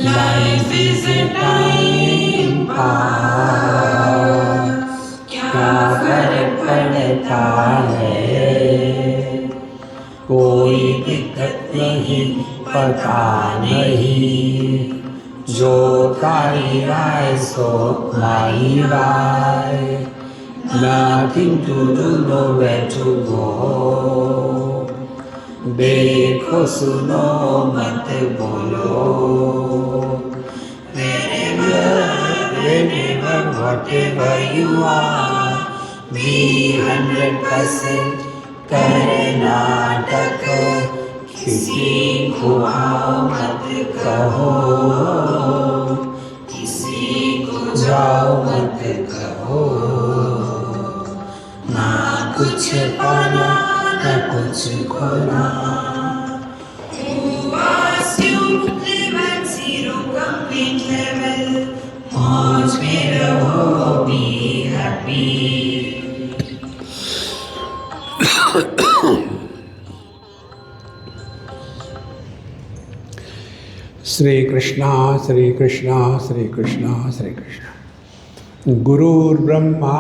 Life is a time pass, क्या फर्क पड़ता है, कोई दिक्कत नहीं पता नहीं, जो काई राय सो माई राय, nothing to do, nowhere to go, देखो सुनो मत बोलो, wherever, whatever you are, be 100% Karnataka, किसी को आओ मत कहो, किसी को जाओ मत कहो, ना कुछ पाना ना कुछ खोना। Who asked you live at zero complete level? मौज में रहो, be happy. श्री कृष्णा श्री कृष्णा श्री कृष्णा श्री कृष्णा। गुरुर्ब्रह्मा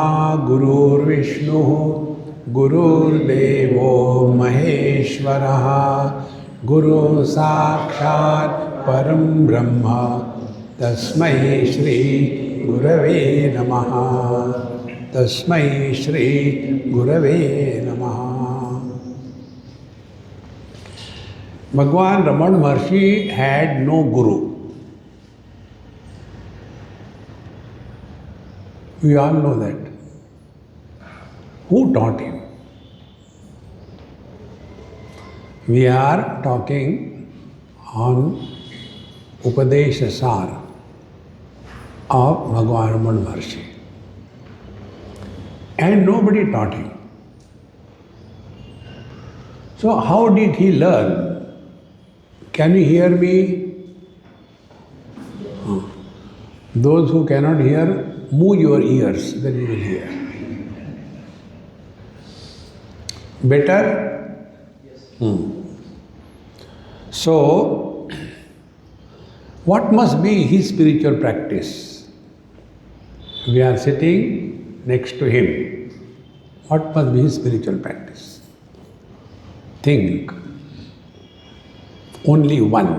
गुरुर्विष्णु गुरुर्देवो महेश्वरः, गुरु साक्षात् परम ब्रह्म, तस्मै श्री गुरवे नमः, तस्मै श्री गुरवे नमः। भगवान रमण महर्षि had no guru. We all know that. Who taught him? We are talking on Upadesh sara of Bhagwan Ramana Maharshi. And nobody taught him. So how did he learn? Can you hear me? Those who cannot hear, move your ears, then you will hear. Better? Yes. So, what must be his spiritual practice? We are sitting next to him. What must be his spiritual practice? Think. Only one.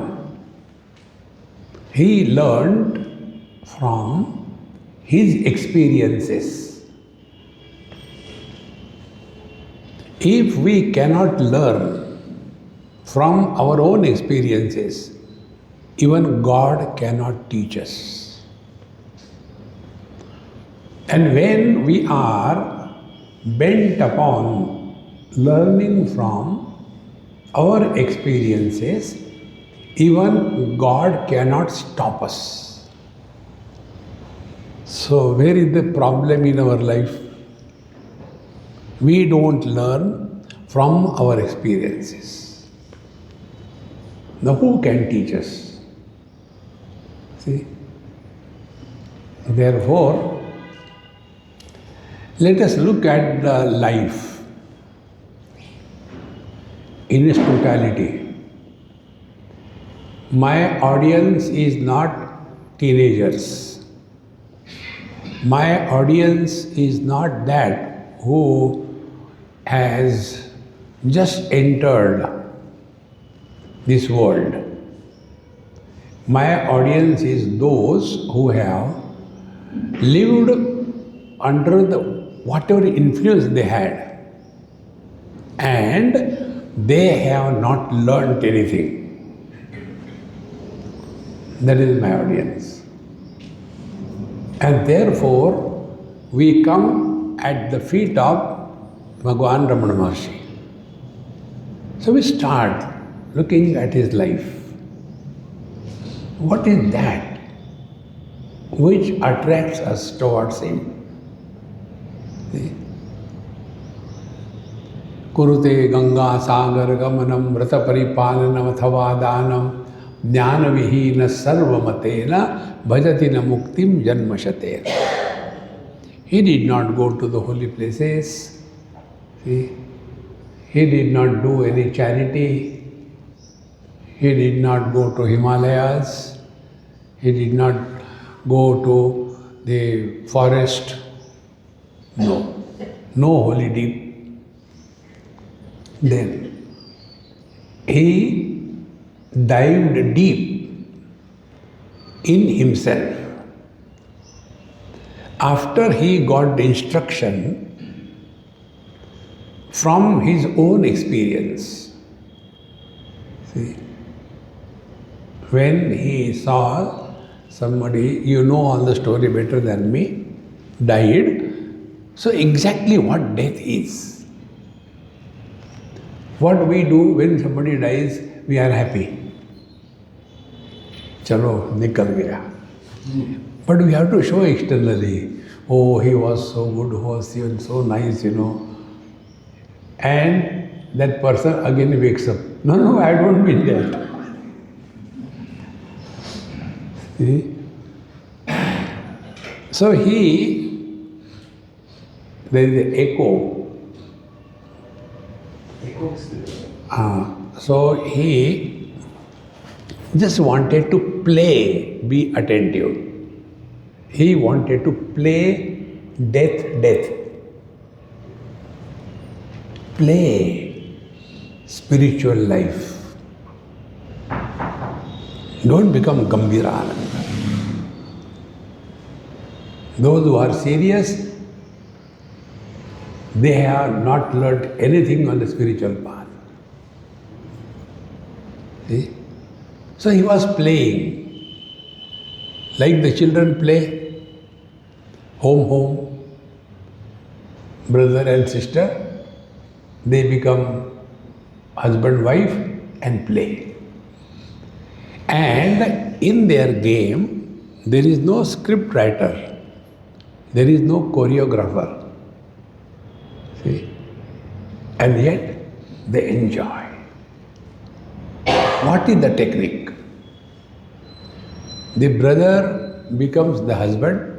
He learned from his experiences. If we cannot learn from our own experiences, even God cannot teach us. And when we are bent upon learning from our experiences, even God cannot stop us. So where is the problem in our life? We don't learn from our experiences. Now who can teach us? See? Therefore, let us look at the life in its totality. My audience is not teenagers. My audience is not that who has just entered this world. My audience is those who have lived under the whatever influence they had, and they have not learnt anything. That is my audience. And therefore, we come at the feet of Bhagwan Ramana Maharshi. So we start looking at his life. What is that which attracts us towards him? See? Kurute Ganga Sagar Gamanam Vrata Paripalanam Athava Danam Jnana Vihina Sarvamatena Bhajatina Muktim Janmashatena. He did not go to the holy places. See? He did not do any charity. He did not go to Himalayas. He did not go to the forest. No. No holy deep. Then he dived deep in himself. After he got the instruction from his own experience. See, when he saw somebody, you know all the story better than me, died, so exactly what death is. What we do when somebody dies, we are happy. Chalo, nikal gaya. But we have to show externally, oh, he was so good, he was even so nice, And that person again wakes up. No, I don't mean that. See? So there is an echo. So he just wanted to play, be attentive. He wanted to play death. Play spiritual life. Don't become Gambhira Ananda. Those who are serious, they have not learnt anything on the spiritual path. See? So he was playing, like the children play, home, brother and sister, they become husband, wife and play. And in their game, there is no script writer, there is no choreographer. See? And yet they enjoy. What is the technique? The brother becomes the husband,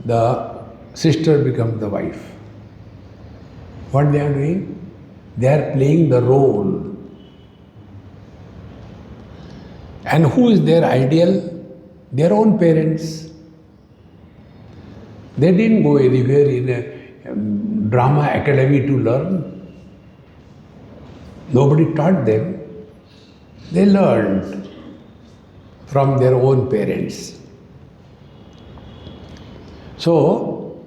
the sister becomes the wife. What they are doing? They are playing the role. And who is their ideal? Their own parents. They didn't go anywhere in a drama academy to learn. Nobody taught them. They learned from their own parents. So,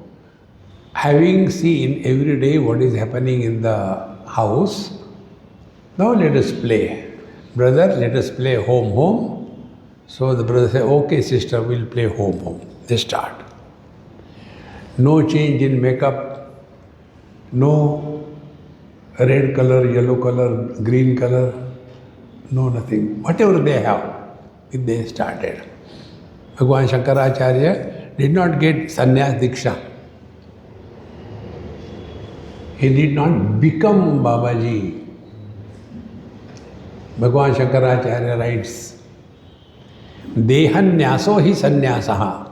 having seen every day what is happening in the house, now let us play. Brother, let us play home. So the brother says, okay sister, we'll play home. They start. No change in makeup, no red color, yellow color, green color, no nothing. Whatever they have, they started. Bhagwan Shankaracharya did not get sannyas diksha. He did not become Babaji. Bhagwan Shankaracharya writes, Dehanyaso hi sannyasaha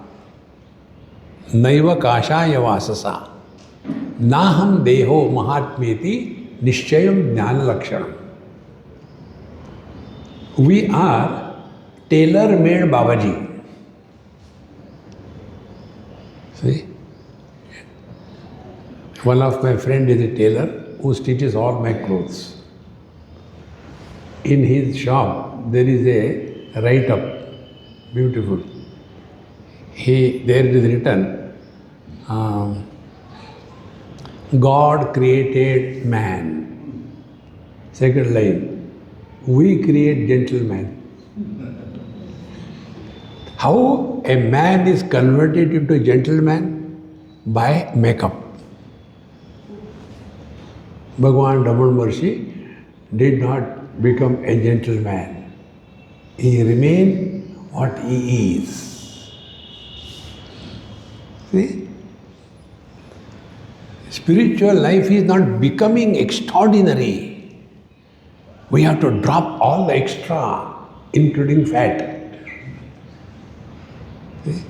naiva kashaya vasasa naham deho mahatmeti nishchayam jnana lakshanam. We are tailor-made Babaji. See? One of my friend is a tailor who stitches all my clothes. In his shop, there is a write-up, beautiful. There it is written, God created man. Second line, we create gentleman. How a man is converted into a gentleman? By makeup. Bhagwan Ramana Maharshi did not become a gentleman. He remained what he is. See? Spiritual life is not becoming extraordinary. We have to drop all the extra, including fat. See?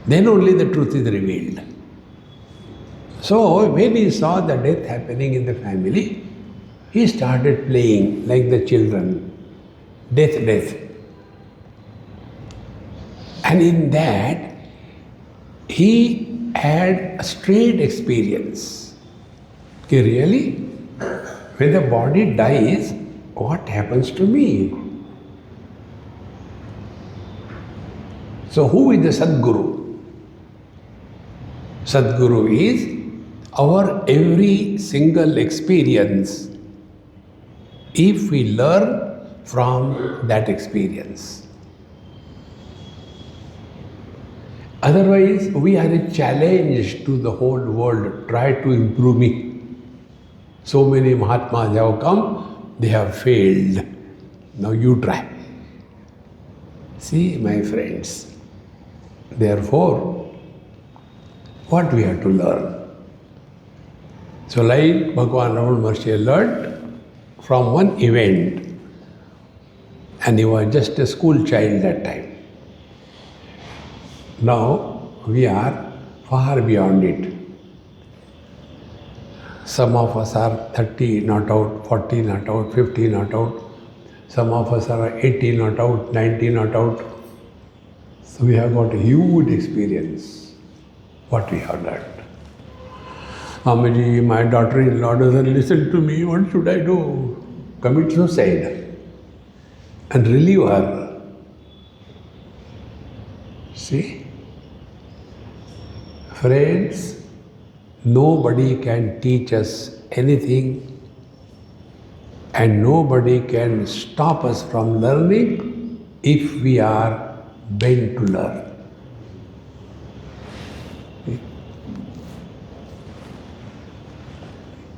Then only the truth is revealed. So when he saw the death happening in the family, he started playing like the children. Death, death. And in that, he had a straight experience. Okay, really? When the body dies, what happens to me? So who is the Sadguru? Sadguru is our every single experience if we learn from that experience. Otherwise, we are a challenge to the whole world. Try to improve me. So many Mahatmas have come, they have failed. Now you try. See, my friends, therefore, what we have to learn? So like Bhagavan Ramana Maharshi learned from one event, and he was just a school child that time. Now we are far beyond it. Some of us are 30 not out, 40 not out, 50 not out. Some of us are 80 not out, 90 not out. So we have got a huge experience, what we have learned. Amaji, my daughter-in-law doesn't listen to me, what should I do? Commit suicide and relieve her. See? Friends, nobody can teach us anything and nobody can stop us from learning if we are bent to learn.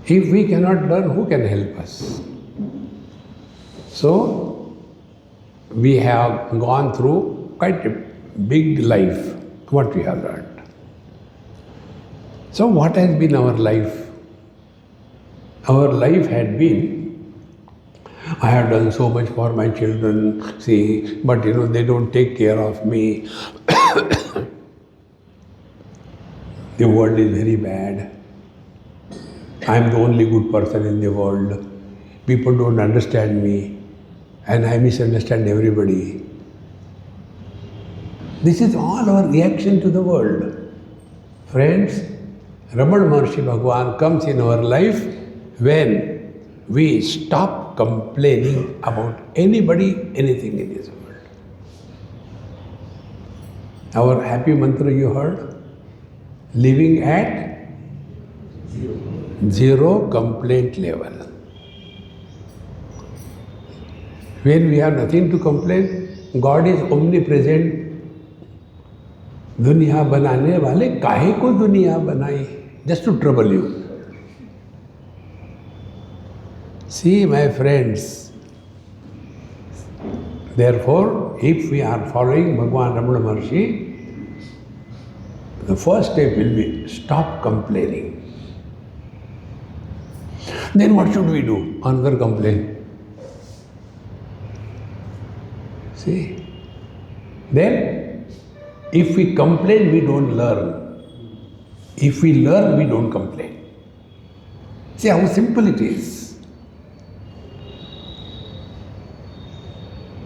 If we cannot learn, who can help us? So, we have gone through quite a big life, what we have learned. So, what has been our life? Our life had been, I have done so much for my children, see, but they don't take care of me. The world is very bad. I am the only good person in the world. People don't understand me and I misunderstand everybody. This is all our reaction to the world. Friends, Ramana Maharshi Bhagavan comes in our life when we stop complaining about anybody, anything in this world. Our happy mantra you heard? Living at zero complaint level. When we have nothing to complain, God is omnipresent. दुनिया बनाने वाले काहे को दुनिया बनाई? Just to trouble you. See, my friends, therefore, if we are following Bhagavan Ramana Maharshi, the first step will be stop complaining. Then what should we do? Another complaint. See? Then, if we complain, we don't learn. If we learn, we don't complain. See how simple it is.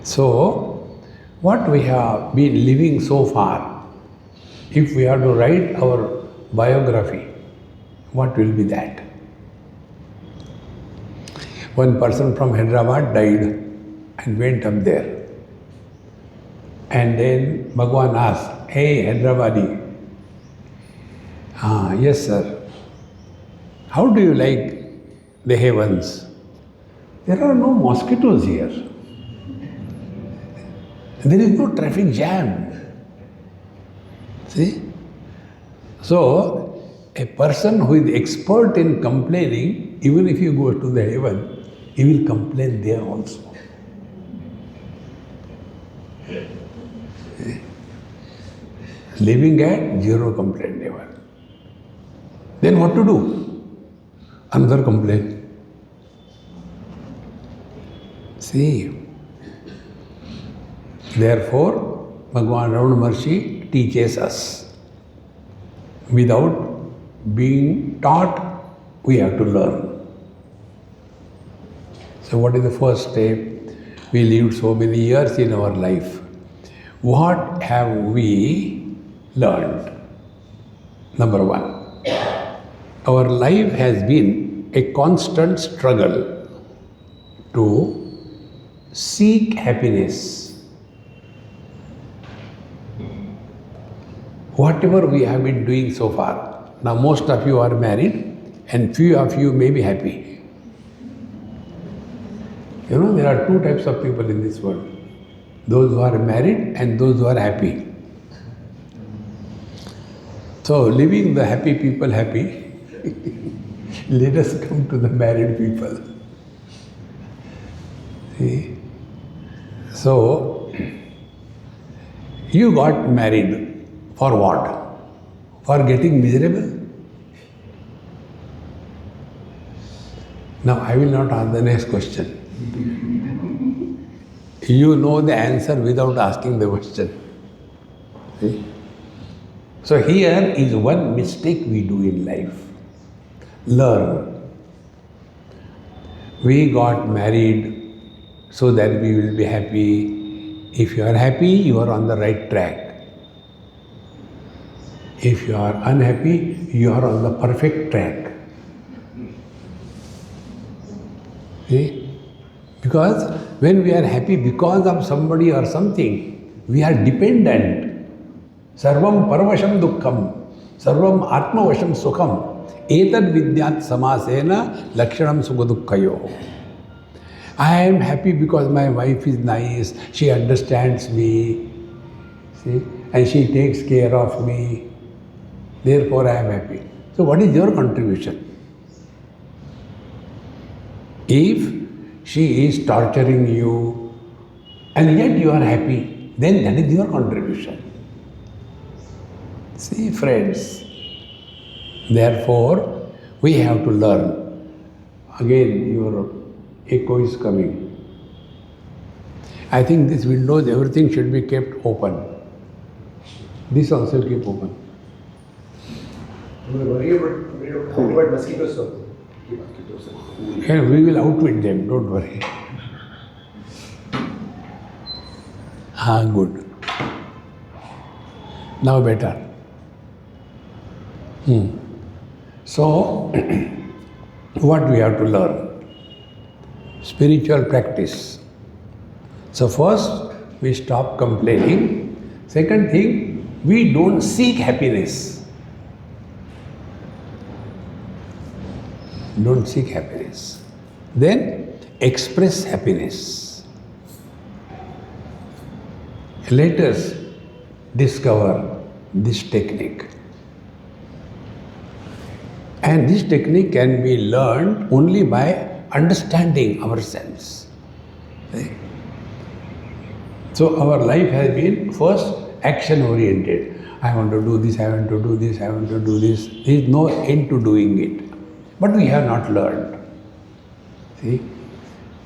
So, what we have been living so far, if we have to write our biography, what will be that? One person from Hyderabad died and went up there. And then Bhagavan asked, "Hey, Hyderabadi, yes sir, how do you like the heavens? There are no mosquitoes here. There is no traffic jam." See? So, a person who is expert in complaining, even if you go to the heaven, he will complain there also. Living at zero complaint level. Then what to do? Another complaint. See, therefore, Bhagavan Ramana Maharshi teaches us without being taught, we have to learn. So what is the first step? We lived so many years in our life. What have we learned? Number one, our life has been a constant struggle to seek happiness. Whatever we have been doing so far, now most of you are married and few of you may be happy. You know, there are two types of people in this world. Those who are married and those who are happy. So, leaving the happy people happy, let us come to the married people. See? So, you got married for what? For getting miserable? Now, I will not ask the next question. You know the answer without asking the question. See? So here is one mistake we do in life. Learn. We got married so that we will be happy. If you are happy, you are on the right track. If you are unhappy, you are on the perfect track. See? Because when we are happy because of somebody or something, we are dependent. Sarvam parvasham dukkham, sarvam atmavasham sukham, etad vidyat samasena lakshanam sukha dukkhayo. I am happy because my wife is nice, she understands me, see, and she takes care of me. Therefore I am happy. So what is your contribution? If she is torturing you and yet you are happy, then that is your contribution. See, friends, therefore we have to learn. Again, your echo is coming. I think this windows, everything should be kept open. This also keep open. Don't worry about mosquitoes. So. Yeah, we will outwit them, don't worry. Good. Now better. So, what we have to learn? Spiritual practice. So first, we stop complaining. Second thing, we don't seek happiness. Don't seek happiness. Then, express happiness. Let us discover this technique. And this technique can be learned only by understanding ourselves. So our life has been first action oriented. I want to do this, I want to do this, I want to do this. There is no end to doing it. But we have not learned. See,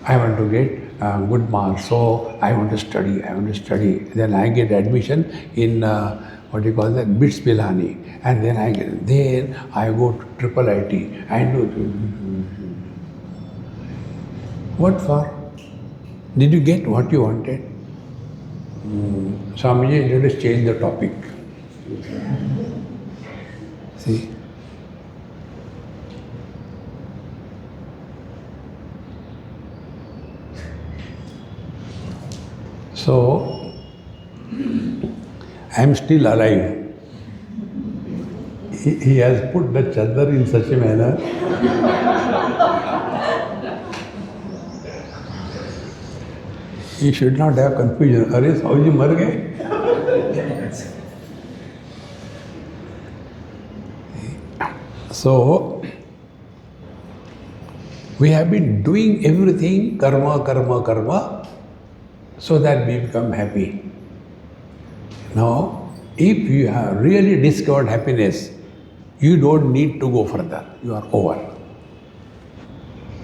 I want to get good marks, so I want to study, Then I get admission in what you call that, BITS Pilani. And then I go to triple IT. I do. What for? Did you get what you wanted? Swamiji, let us change the topic. See? So, I am still alive. He has put the chadar in such a manner he should not have confusion. Are Sauji mar gaye? So, we have been doing everything karma, so that we become happy. Now, if you have really discovered happiness, you don't need to go further. You are over.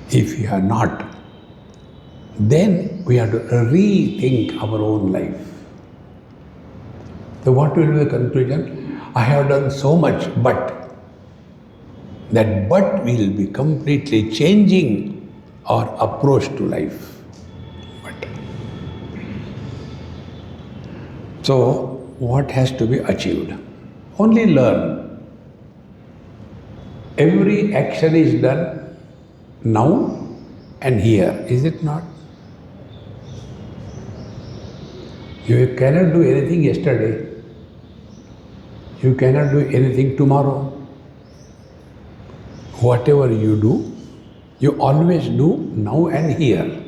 If you are not, then we have to rethink our own life. So what will be the conclusion? I have done so much, but That but will be completely changing our approach to life. But. So, what has to be achieved? Only learn. Every action is done now and here, is it not? You cannot do anything yesterday. You cannot do anything tomorrow. Whatever you do, you always do now and here.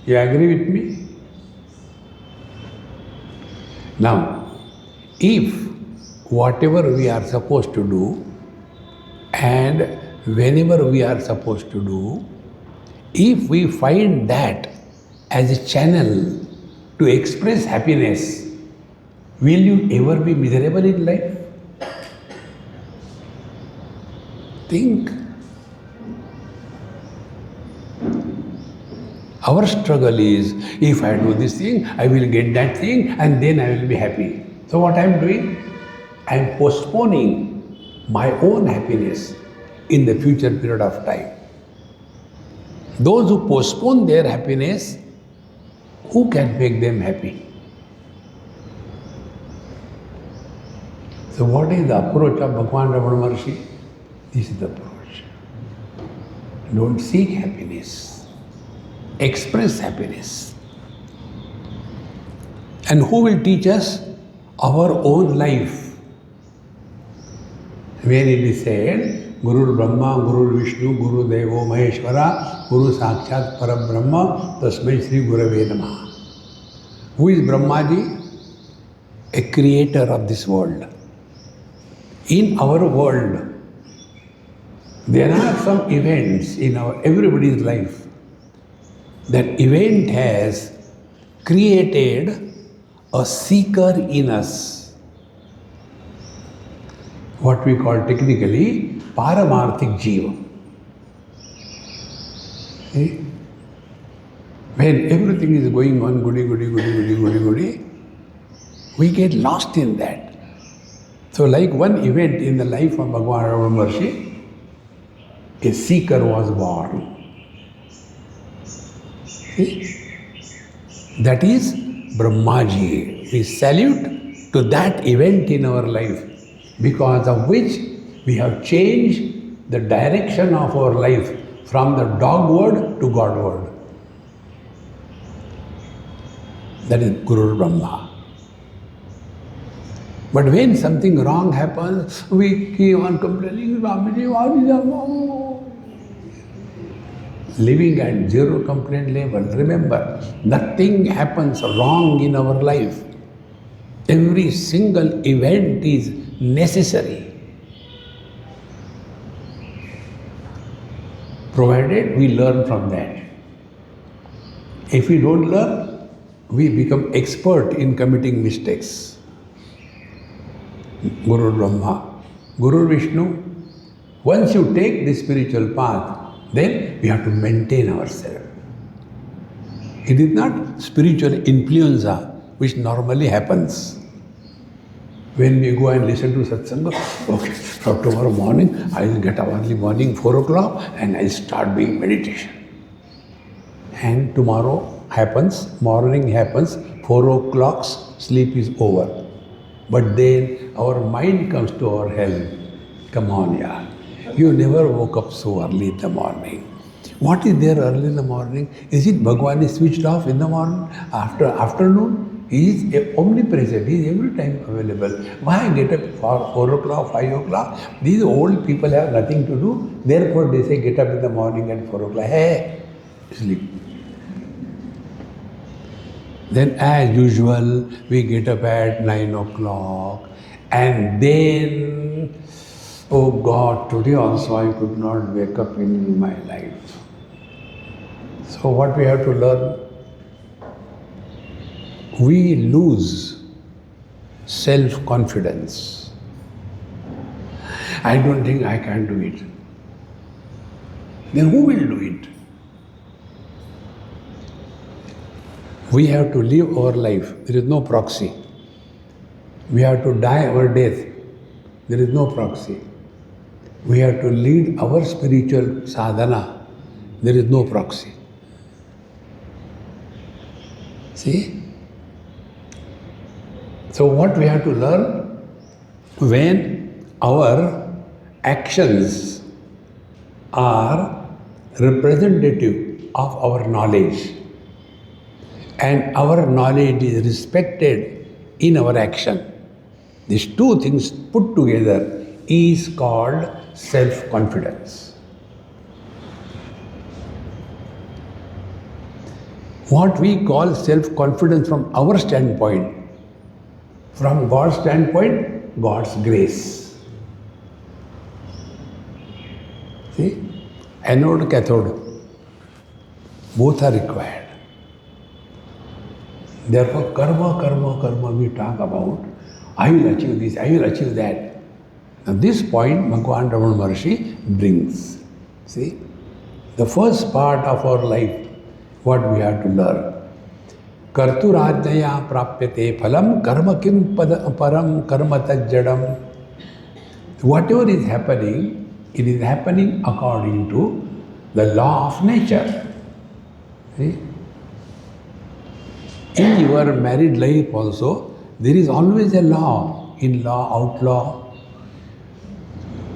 You agree with me? Now, if whatever we are supposed to do and whenever we are supposed to do, if we find that as a channel to express happiness, will you ever be miserable in life? Think. Our struggle is, if I do this thing, I will get that thing and then I will be happy. So what I am doing? I am postponing my own happiness in the future period of time. Those who postpone their happiness, who can make them happy? So what is the approach of Bhagwan Ramana Maharshi? This is the approach. Don't seek happiness. Express happiness. And who will teach us? Our own life. When it is said, Guru Brahma, Guru Vishnu, Guru Devo Maheshwara, Guru Sakshat Parabrahma, Tasmai Sri Gurave Namaha. Who is Brahmaji? A creator of this world. In our world, there are some events in everybody's life. That event has created a seeker in us. What we call technically Paramarthik Jiva. See? When everything is going on goody, we get lost in that. So like one event in the life of Bhagwan Ramana Maharshi, a seeker was born. See? That is Brahmaji. We salute to that event in our life, because of which we have changed the direction of our life from the dogward to Godward. That is Guru Brahma. But when something wrong happens, we keep on complaining, Swamiji, what is wrong? Living at zero complaint level. Remember, nothing happens wrong in our life. Every single event is necessary, provided we learn from that. If we don't learn, we become expert in committing mistakes. Guru Brahma, Guru Vishnu. Once you take the spiritual path, then we have to maintain ourselves. It is not spiritual influenza which normally happens. When we go and listen to satsanga, okay, from tomorrow morning, I will get up early morning, 4 o'clock, and I start doing meditation. And tomorrow happens, morning happens, 4 o'clock, sleep is over. But then our mind comes to our help. Come on, yeah. You never woke up so early in the morning. What is there early in the morning? Is it Bhagwan is switched off in the morning? After afternoon? He is omnipresent. He is every time available. Why get up for 4 o'clock, 5 o'clock? These old people have nothing to do. Therefore they say get up in the morning at 4 o'clock. Hey, sleep. Then as usual, we get up at 9 o'clock. And then, oh God, today also I could not wake up in my life. So what we have to learn? We lose self-confidence. I don't think I can do it. Then who will do it? We have to live our life. There is no proxy. We have to die our death. There is no proxy. We have to lead our spiritual sadhana. There is no proxy. See? So what we have to learn, when our actions are representative of our knowledge and our knowledge is respected in our action, these two things put together is called self-confidence. What we call self-confidence from our standpoint, from God's standpoint, God's grace. See? Anode, cathode, both are required. Therefore, karma, we talk about, I will achieve this, I will achieve that. Now this point, Bhagavan Ramana Maharshi brings. See? The first part of our life, what we have to learn. Karturajnaya prapyate phalam karma kim param karma tajjadam. Whatever is happening, it is happening according to the law of nature. See? In your married life also, there is always a law, in-law, outlaw.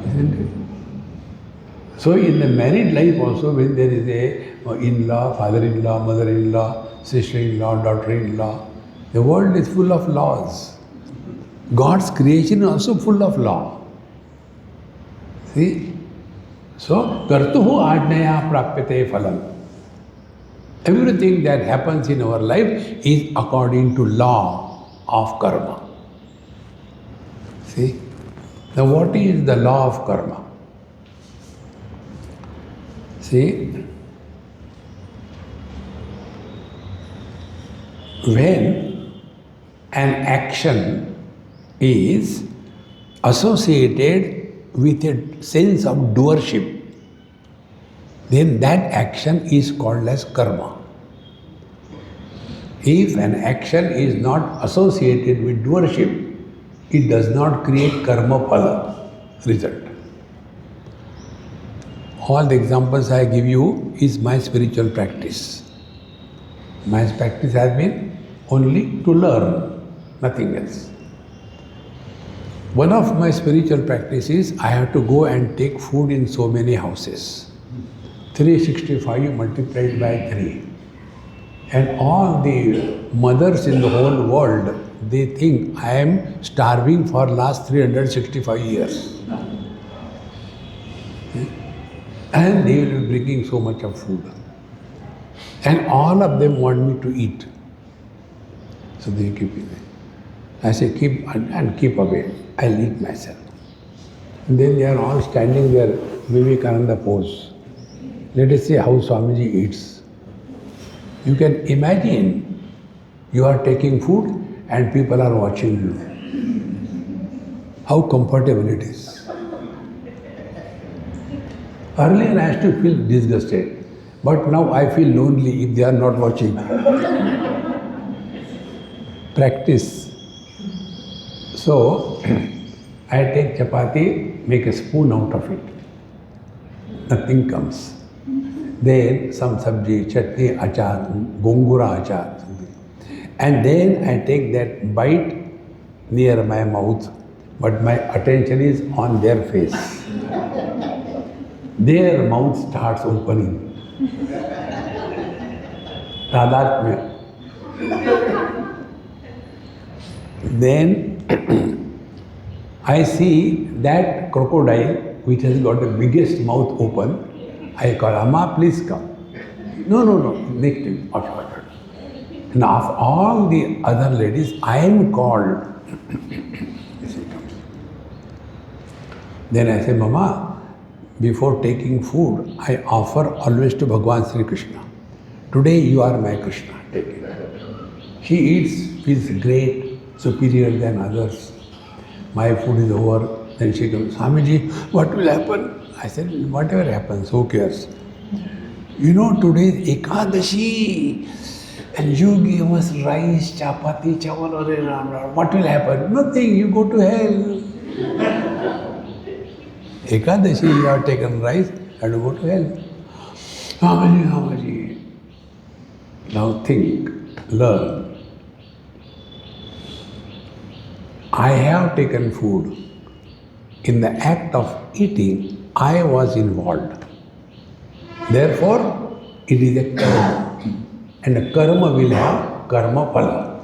Isn't it? So in the married life also, when there is a in-law, father-in-law, mother-in-law, sister-in-law, daughter-in-law, the world is full of laws. God's creation is also full of law. See? So, kartuhu ajnaya prapyate phalam. Everything that happens in our life is according to law of karma. See? Now what is the law of karma? See? When an action is associated with a sense of doership, then that action is called as karma. If an action is not associated with doership, it does not create karma phala, result. All the examples I give you is my spiritual practice. My practice has been only to learn, nothing else. One of my spiritual practices, I have to go and take food in so many houses. 365 multiplied by 3. And all the mothers in the whole world, they think I am starving for last 365 years. And they will be bringing so much of food. And all of them want me to eat. So they keep it. I say, keep away. I'll eat myself. And then they are all standing there, Vivekananda pose. Let us see how Swamiji eats. You can imagine you are taking food and people are watching you. How comfortable it is. Earlier I used to feel disgusted, but now I feel lonely if they are not watching. Practice. So, I take chapati, make a spoon out of it. Nothing comes. Then some sabji, chutney, achar, gongura achar. And then I take that bite near my mouth, but my attention is on their face. Their mouth starts opening. Tadatmya. Then I see that crocodile which has got the biggest mouth open. I call, Amma, please come. No, next time. Now, of all the other ladies, I am called. Then I say, Mama, before taking food, I offer always to Bhagavan Sri Krishna. Today you are my Krishna, take it. She eats, feels great, superior than others. My food is over. Then she comes, Swamiji, what will happen? I said, whatever happens, who cares? You know, today is Ekadashi, and you give us rice, chapati, chawal, what will happen? Nothing, you go to hell. Ekadashi, you have taken rice, have to go to hell. Hamaji. Now think, learn. I have taken food. In the act of eating, I was involved. Therefore, it is a karma. And a karma will have karma phala.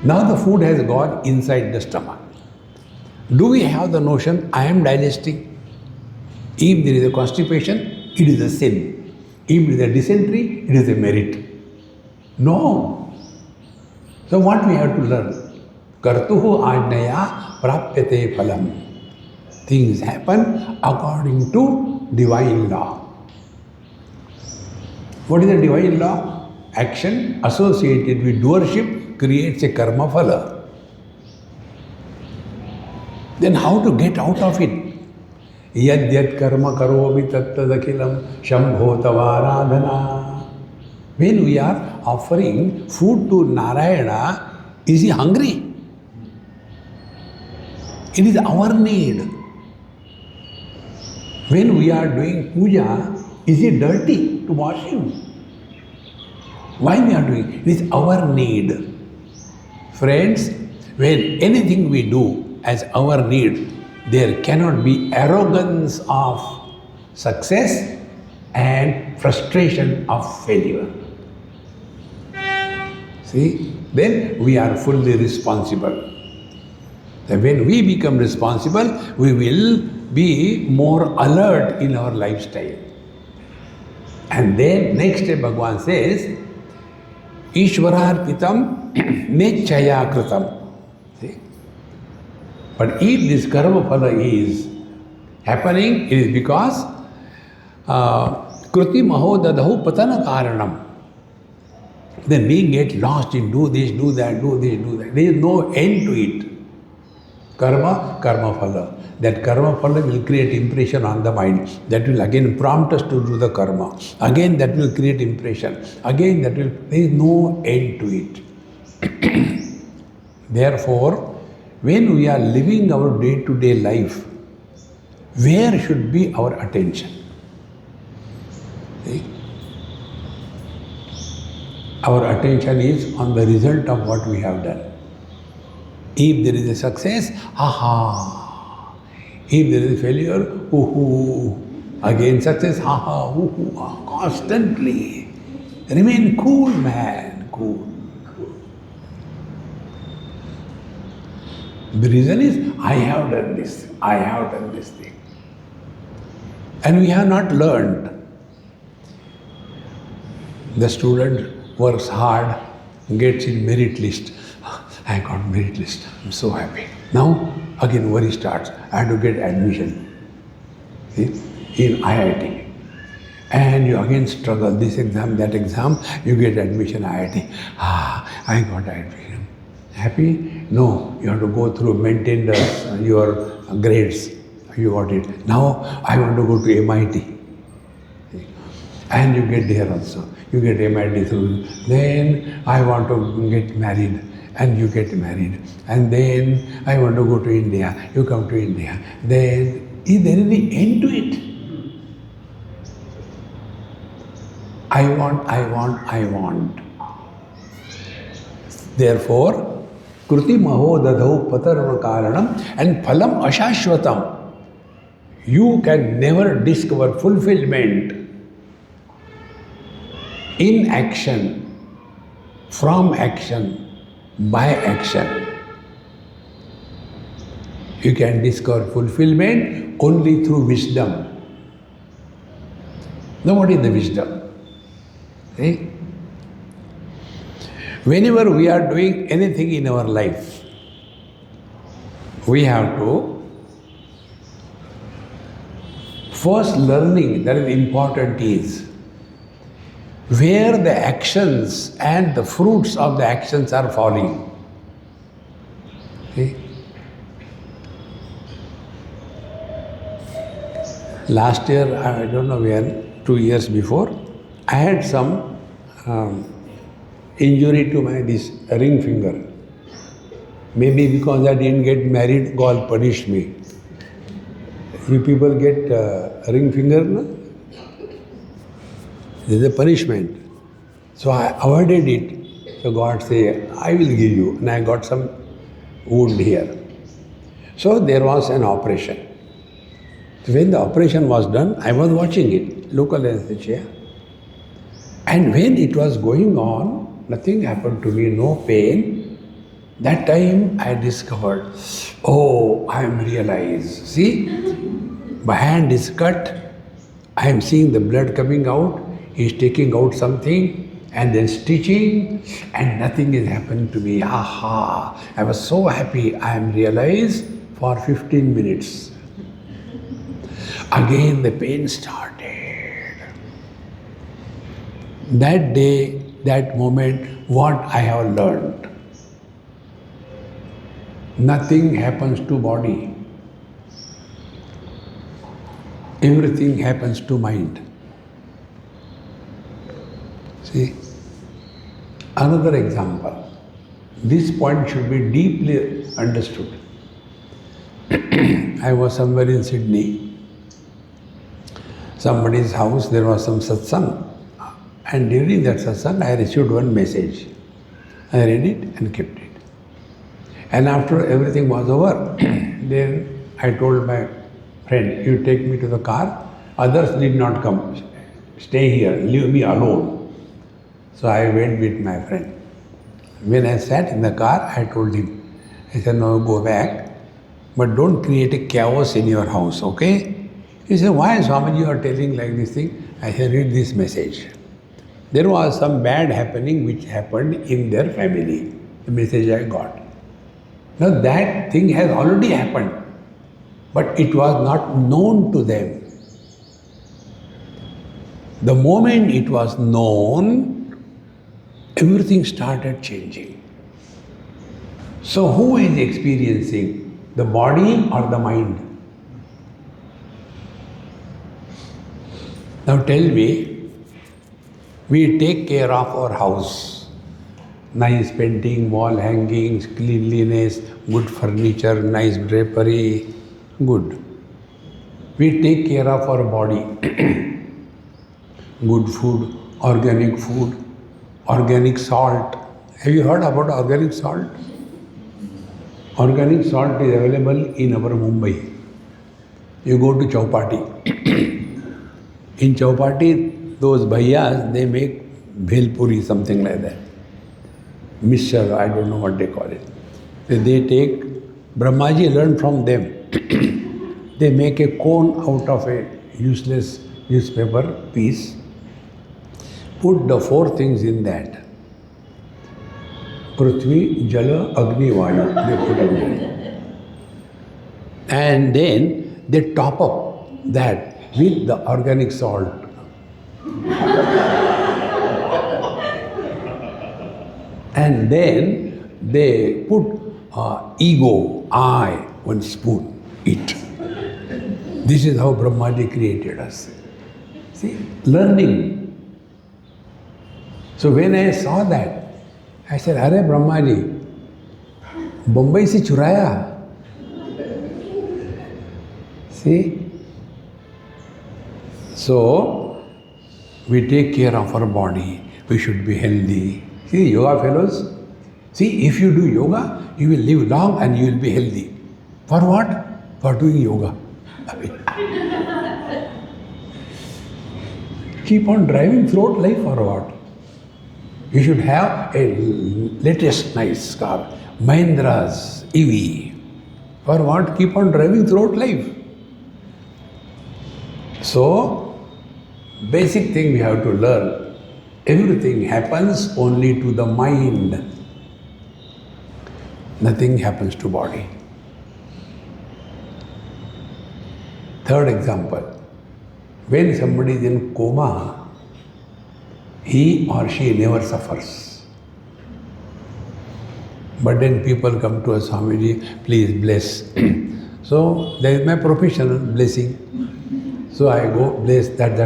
Now the food has gone inside the stomach. Do we have the notion, I am digesting? If there is a constipation, it is a sin. If there is a dysentery, it is a merit. No. So what we have to learn? Kartuhu ajnaya prapyate phalam. Things happen according to divine law. What is the divine law? Action associated with doership creates a karma phala. Then how to get out of it? Yad yad karma karomi tattadakilam shambho tavaradhana. When we are offering food to Narayana, is he hungry? It is our need. When we are doing puja, is he dirty to wash him? Why we are doing it? It is our need. Friends, when anything we do as our need, there cannot be arrogance of success and frustration of failure. See, then we are fully responsible. Then when we become responsible, we will be more alert in our lifestyle. And then next day Bhagavan says, Ishwararpitam nechaya kritam. See? But if this karma phala is happening, it is because kruti mahodadahu patana karanam. Then we get lost in do this, do that, do this, do that. There is no end to it. Karma, karma phala. That karma phala will create impression on the mind. That will again prompt us to do the karma. Again that will create impression. Again that will, there is no end to it. Therefore, when we are living our day-to-day life, where should be our attention? See? Our attention is on the result of what we have done. If there is a success, ha. If there is a failure, hoo. Again success, ha, hoo. Constantly. Remain cool, man, cool. The reason is, I have done this thing. And we have not learned. The student works hard, gets in merit list. I got merit list, I'm so happy. Now, again worry starts. I have to get admission. See? In IIT. And you again struggle, this exam, that exam, you get admission IIT. I got admission. Happy? No, you have to go through, maintain your grades. You got it. Now, I want to go to MIT. And you get there also. You get MIT through. Then, I want to get married. And you get married. And then, I want to go to India. You come to India. Then, is there any end to it? I want. Therefore, kruti mahodadau patarana karanam and phalam ashashvatam. You can never discover fulfillment in action, from action, by action. You can discover fulfillment only through wisdom. Now what is the wisdom? See? Whenever we are doing anything in our life, we have to first learning that is important is where the actions and the fruits of the actions are falling. See? Last year, I don't know when, 2 years before, I had some injury to my this ring finger. Maybe because I didn't get married, God punished me. You people get ring finger, no? This is a punishment. So I avoided it. So God said, I will give you. And I got some wound here. So there was an operation. So when the operation was done, I was watching it, local anesthesia. And when it was going on, nothing happened to me, no pain. That time I discovered, oh, I am realized. See, my hand is cut. I am seeing the blood coming out. He is taking out something and then stitching, and nothing is happening to me. Aha! I was so happy. I am realized for 15 minutes. Again the pain started. That day, that moment, what I have learned. Nothing happens to body. Everything happens to mind. See? Another example. This point should be deeply understood. I was somewhere in Sydney. Somebody's house, there was some satsang. And during that satsang, I received one message. I read it and kept it. And after everything was over, then I told my friend, you take me to the car. Others did not come. Stay here, leave me alone. So I went with my friend. When I sat in the car, I told him, I said, no, go back, but don't create a chaos in your house, okay? He said, why, Swamiji, you are telling like this thing? I said, read this message. There was some bad happening which happened in their family. The message I got. Now that thing has already happened, but it was not known to them. The moment it was known, everything started changing. So who is experiencing? The body or the mind? Now tell me, we take care of our house. Nice painting, wall hangings, cleanliness, good furniture, nice drapery, good. We take care of our body. Good food, organic salt. Have you heard about organic salt? Organic salt is available in our Mumbai. You go to Chowpatty. In Chowpatty, those bhaiyas, they make bhel puri, something like that. Mixture, I don't know what they call it. They take, Brahmaji learned from them. They make a cone out of a useless newspaper piece, put the 4 things in that. Prithvi, Jala, Agni, Vayu, they put in there. And then they top up that with the organic salt. And then they put ego, I, 1 spoon, eat. This is how Brahmaji created us. See, learning. So when I saw that, I said, Arey Brahmaji, Bombay se churaya. See? So, we take care of our body, we should be healthy. See, yoga fellows, see, if you do yoga, you will live long and you will be healthy. For what? For doing yoga. Keep on driving throughout life for what? You should have a latest nice car, Mahindra's EV. For what? Keep on driving throughout life. So, basic thing we have to learn, everything happens only to the mind. Nothing happens to body. Third example, when somebody is in coma, he or she never suffers. But then people come to us, Swamiji, please bless. So, there is my professional blessing. So I go, bless that.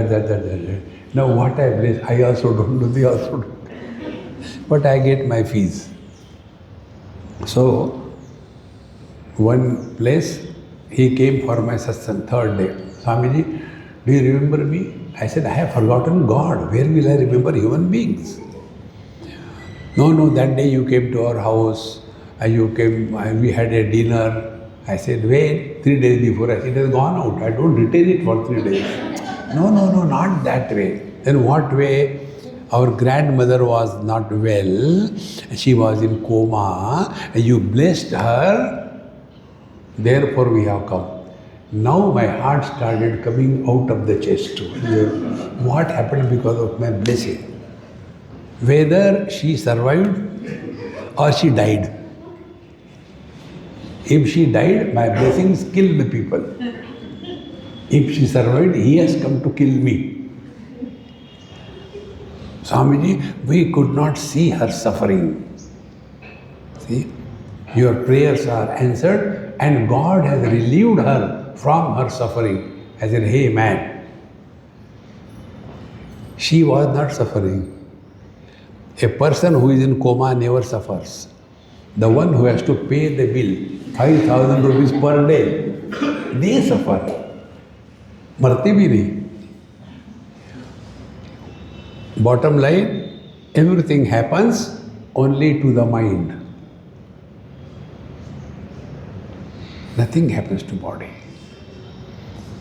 Now what I bless, I also don't do, they also don't. But I get my fees. So, one place, He came for my satsang, third day. Swamiji, do you remember me? I said, I have forgotten God. Where will I remember human beings? No, that day you came to our house, you came, we had a dinner. I said, when? 3 days before. I said, it has gone out. I don't retain it for 3 days. No, not that way. Then what way? Our grandmother was not well. She was in coma. You blessed her. Therefore we have come. Now my heart started coming out of the chest. What happened because of my blessing? Whether she survived or she died. If she died, my blessings kill the people. If she survived, he has come to kill me. Swamiji, we could not see her suffering. See, your prayers are answered and God has relieved her from her suffering. I said, hey man, she was not suffering. A person who is in coma never suffers. The one who has to pay the bill, 5,000 rupees per day, they suffer. Marte bhi nahi. Bottom line, everything happens only to the mind. Nothing happens to body.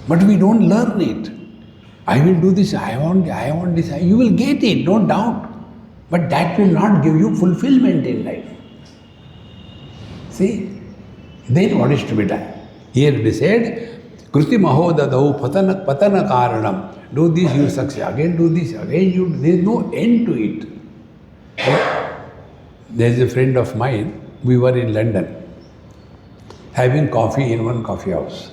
But we don't learn it. I will do this, I want this. You will get it, no doubt. But that will not give you fulfillment in life. See? Then what is to be done? Here it is said, Kruti mahodadau patana karanam. Do this, you succeed. Again do this, again there is no end to it. There is a friend of mine, we were in London, having coffee in one coffee house.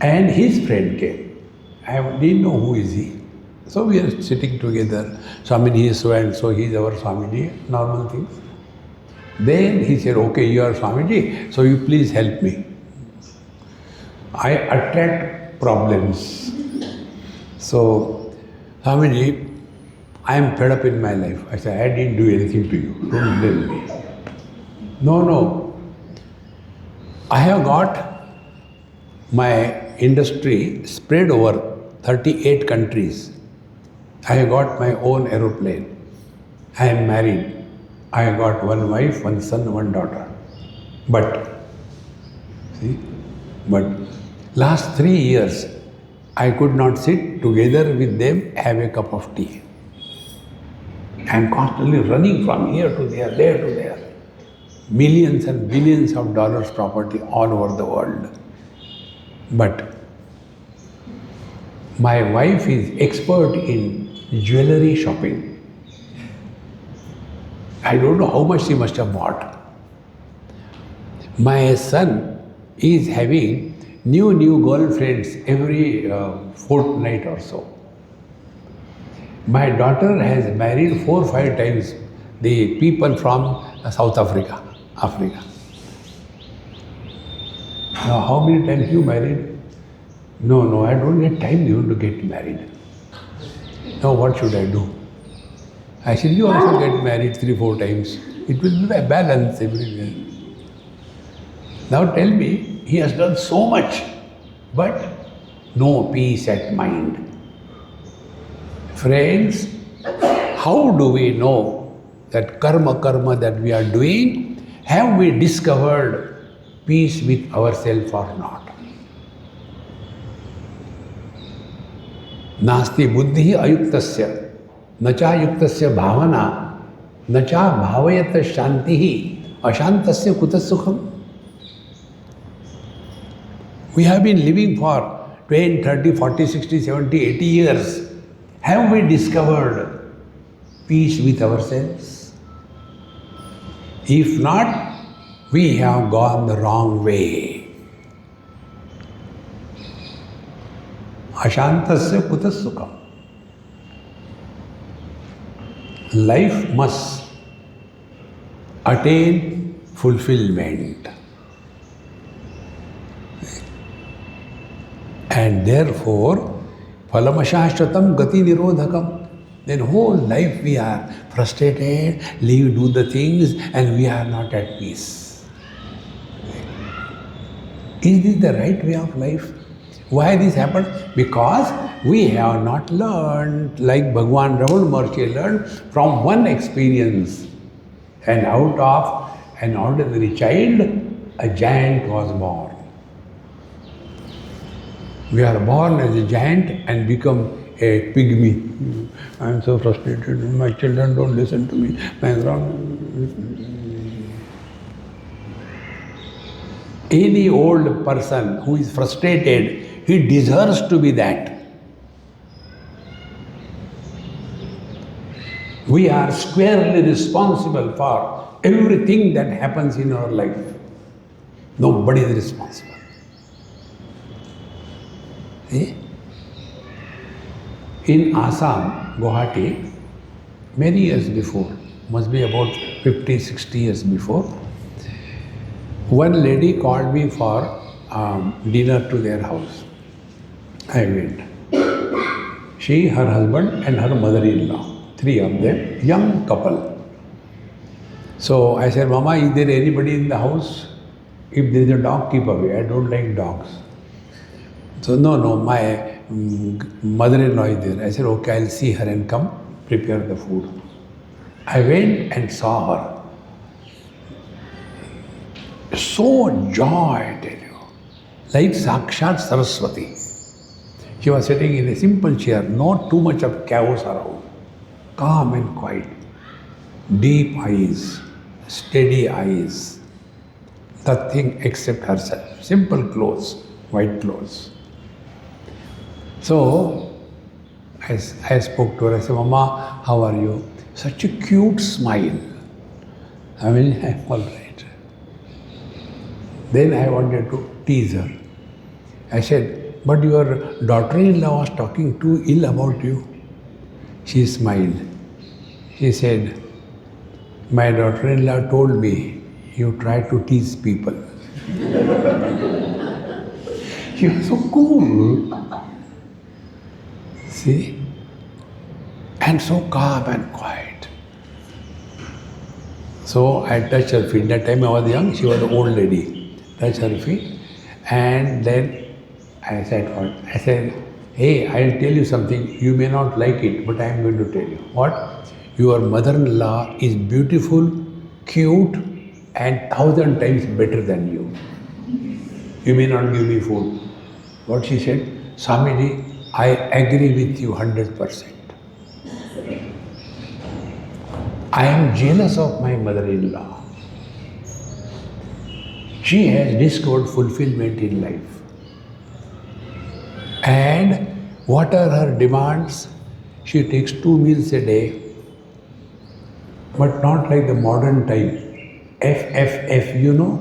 And his friend came. I didn't know who is he. So we are sitting together. Swamiji, he is so and so, he is our Swamiji, normal things. Then he said, okay, you are Swamiji, so you please help me. I attract problems. So, Swamiji, I am fed up in my life. I said, I didn't do anything to you. Don't blame me. No. I have got my industry spread over 38 countries. I have got my own aeroplane. I am married. I have got one wife, one son, one daughter. But last 3 years, I could not sit together with them, have a cup of tea. I am constantly running from here to there to there. Millions and billions of dollars property all over the world. But my wife is expert in jewelry shopping. I don't know how much she must have bought. My son is having new girlfriends every fortnight or so. My daughter has married 4 or 5 times the people from South Africa. Now, how many times you married? No, I don't get time even to get married. Now, what should I do? I said, you also get married 3 or 4 times. It will be a balance everywhere. Now tell me, he has done so much, but no peace at mind. Friends, how do we know that karma that we are doing, have we discovered peace with ourselves or not? Nasti buddhi ayuktasya. Nacha yuktasya bhavana, nacha bhavayata shantihi, ashantasya kutassukham. We have been living for 20, 30, 40, 60, 70, 80 years. Have we discovered peace with ourselves? If not, we have gone the wrong way. Ashantasya kutassukham. Life must attain fulfillment. And therefore, phalamashashtratam gati nirodhakam. Then whole life we are frustrated, do the things, and we are not at peace. Is this the right way of life? Why this happened? Because we have not learned like Bhagwan Ramana Maharshi learned from one experience. And out of an ordinary child, a giant was born. We are born as a giant and become a pygmy. I am so frustrated. My children don't listen to me. Any old person who is frustrated, he deserves to be that. We are squarely responsible for everything that happens in our life. Nobody is responsible. See? In Assam, Guwahati, many years before, must be about 50, 60 years before, one lady called me for dinner to their house. I went. She, her husband and her mother-in-law, three of them, young couple. So I said, Mama, is there anybody in the house? If there is a dog, keep away. I don't like dogs. So no, my mother-in-law is there. I said, okay, I'll see her and come prepare the food. I went and saw her. So joy, I tell you, like Sakshat Saraswati. She was sitting in a simple chair, not too much of chaos around, calm and quiet, deep eyes, steady eyes, nothing except herself, simple clothes, white clothes. So I spoke to her, I said, Mama, how are you? Such a cute smile. I mean, I'm all right. Then I wanted to tease her. I said, but your daughter-in-law was talking too ill about you. She smiled. She said, my daughter-in-law told me you try to tease people. She was so cool. See? And so calm and quiet. So I touched her feet. That time I was young, she was an old lady. Touched her feet. And then I said, hey, I'll tell you something. You may not like it, but I am going to tell you. What? Your mother-in-law is beautiful, cute, and 1,000 times better than you. You may not give me food. What she said? Swamiji, I agree with you 100%. I am jealous of my mother-in-law. She has discovered fulfillment in life. And what are her demands? She takes 2 meals a day, but not like the modern type. FFF, you know?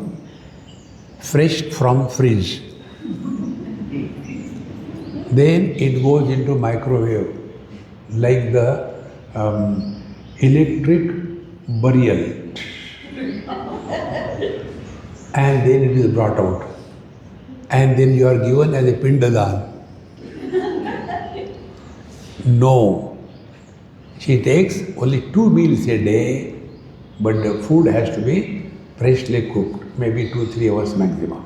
Fresh from fridge. Then it goes into microwave, like the electric burial. And then it is brought out. And then you are given as a pindadan. No. She takes only 2 meals a day, but the food has to be freshly cooked, maybe 2-3 hours maximum.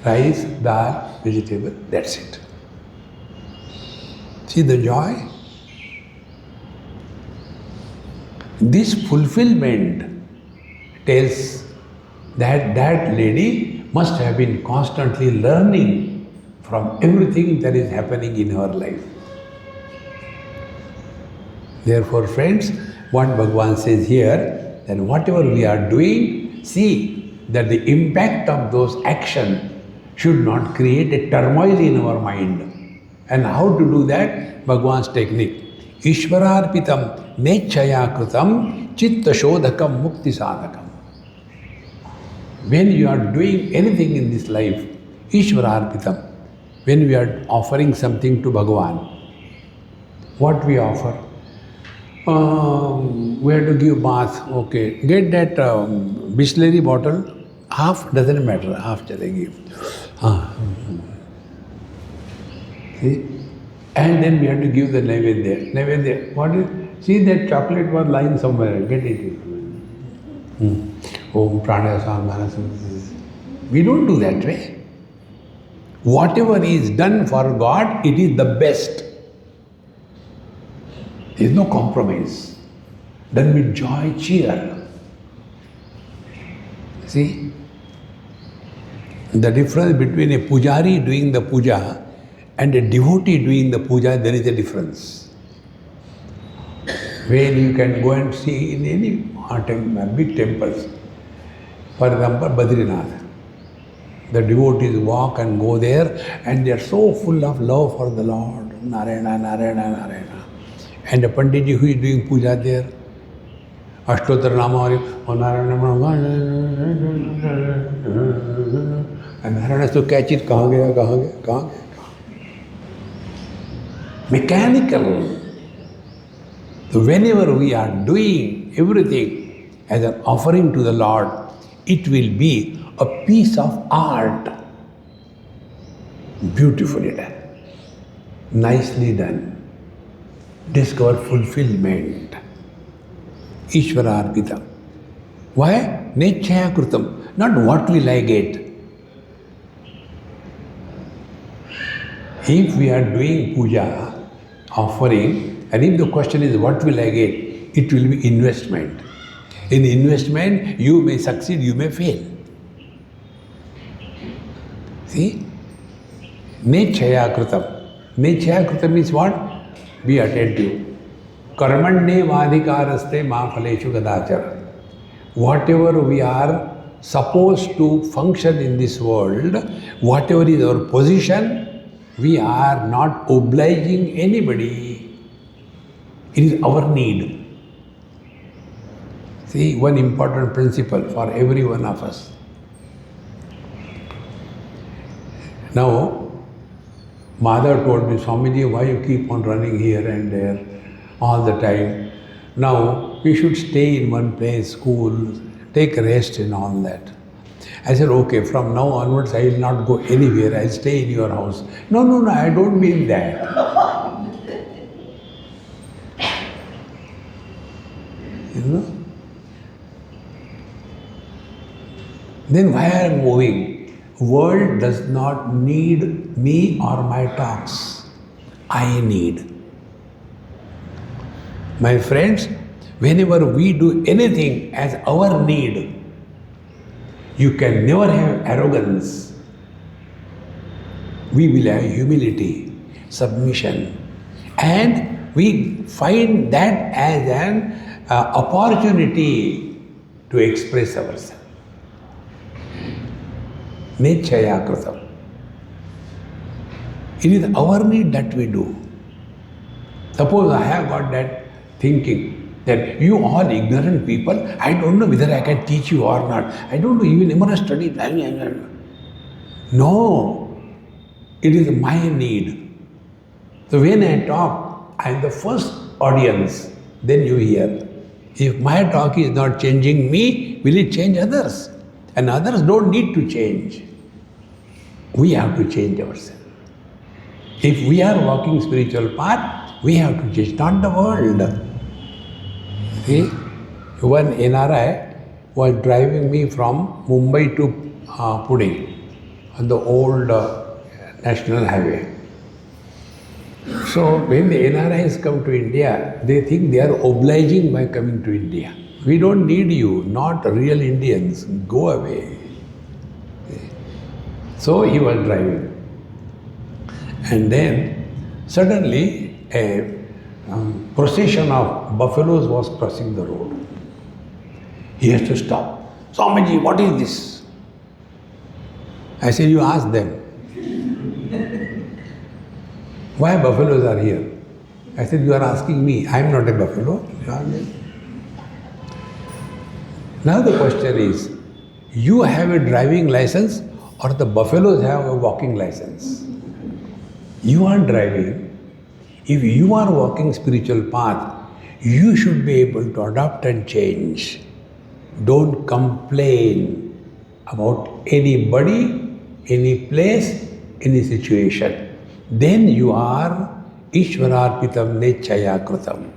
Rice, dal, vegetable, that's it. See the joy? This fulfillment tells that that lady must have been constantly learning from everything that is happening in her life. Therefore, friends, what Bhagavan says here, that whatever we are doing, see that the impact of those actions should not create a turmoil in our mind. And how to do that? Bhagavan's technique. Ishwararpitam nechaya kritam chitta shodhakam mukti sadhakam. When you are doing anything in this life, Ishwararpitam, when we are offering something to Bhagavan, what we offer? We have to give bath, okay. Get that Bisleri bottle, half doesn't matter, half chalegi. See? And then we have to give the Naivedya. Naivedya, what is? See that chocolate was lying somewhere, get it. Om Pranaya Samdhana. We don't do that way. Whatever is done for God, it is the best. There is no compromise. Done with joy, cheer. See? The difference between a pujari doing the puja and a devotee doing the puja, there is a difference. When you can go and see in any big temples, for example, Badrinath, the devotees walk and go there and they are so full of love for the Lord, Narayana, Narayana, Narayana. And the Panditji who is doing puja there, Ashtottara Nama, and Narayana has to catch it, kahan gaya. Mechanical. So whenever we are doing everything as an offering to the Lord, it will be a piece of art. Beautifully done. Nicely done. Discover fulfillment. Ishvara arpitam. Why? Nechaya krutam. Not what will I get. If we are doing puja, offering, and if the question is what will I get, it will be investment. In investment, you may succeed, you may fail. See? Nechaya krutam. Nechaya krutam means what? Be attentive. Karmanye vadhikaraste ma phaleshu kadachara. Whatever we are supposed to function in this world, whatever is our position, we are not obliging anybody. It is our need. See, one important principle for every one of us. Now, Mother told me, Swamiji, why you keep on running here and there all the time? Now, we should stay in one place, school, take rest and all that. I said, okay, from now onwards I will not go anywhere, I will stay in your house. No, I don't mean that. You know? Then why I am moving? World does not need me or my talks. I need. My friends, whenever we do anything as our need, you can never have arrogance. We will have humility, submission, and we find that as an opportunity to express ourselves. Nechaya krutam. It is our need that we do. Suppose I have got that thinking that you all ignorant people, I don't know whether I can teach you or not. I don't know, you will never study. No, it is my need. So when I talk, I am the first audience, then you hear. If my talk is not changing me, will it change others? And others don't need to change. We have to change ourselves. If we are walking spiritual path, we have to change, not the world. See, one NRI was driving me from Mumbai to Pune on the old national highway. So when the NRIs come to India, they think they are obliging by coming to India. We don't need you, not real Indians. Go away. So he was driving. And then suddenly a procession of buffaloes was crossing the road. He has to stop. Swamiji, what is this? I said, you ask them. Why buffaloes are here? I said, you are asking me. I am not a buffalo. Now the question is, you have a driving license or the buffaloes have a walking license? You are driving. If you are walking spiritual path, you should be able to adapt and change. Don't complain about anybody, any place, any situation. Then you are Ishvararpitam Nechaya Krutam.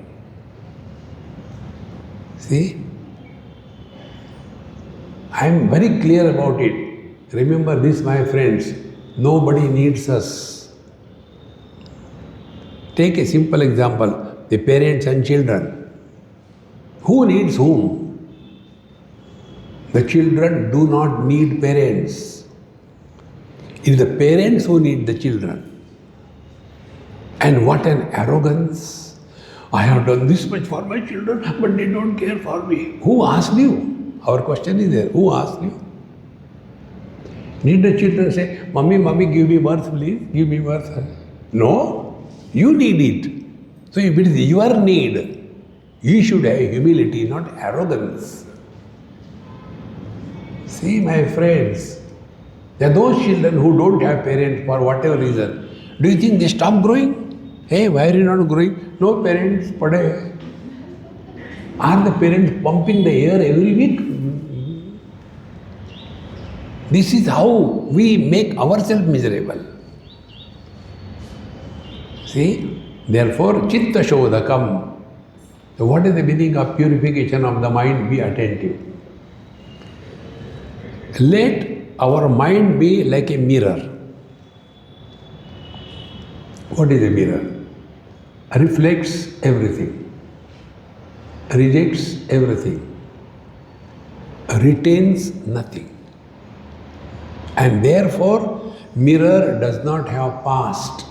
See? I am very clear about it. Remember this, my friends, nobody needs us. Take a simple example, the parents and children. Who needs whom? The children do not need parents. It is the parents who need the children. And what an arrogance. I have done this much for my children, but they don't care for me. Who asked you? Our question is there. Who asked you? Need the children say, Mummy, Mummy, give me birth, please. Give me birth. No, you need it. So if it is your need, you should have humility, not arrogance. See, my friends, there are those children who don't have parents for whatever reason. Do you think they stop growing? Hey, why are you not growing? No parents, pade. Are the parents pumping the air every week? This is how we make ourselves miserable. See? Therefore, chitta shodhakam. So what is the meaning of purification of the mind? Be attentive. Let our mind be like a mirror. What is a mirror? Reflects everything, rejects everything, retains nothing. And therefore, mirror does not have past.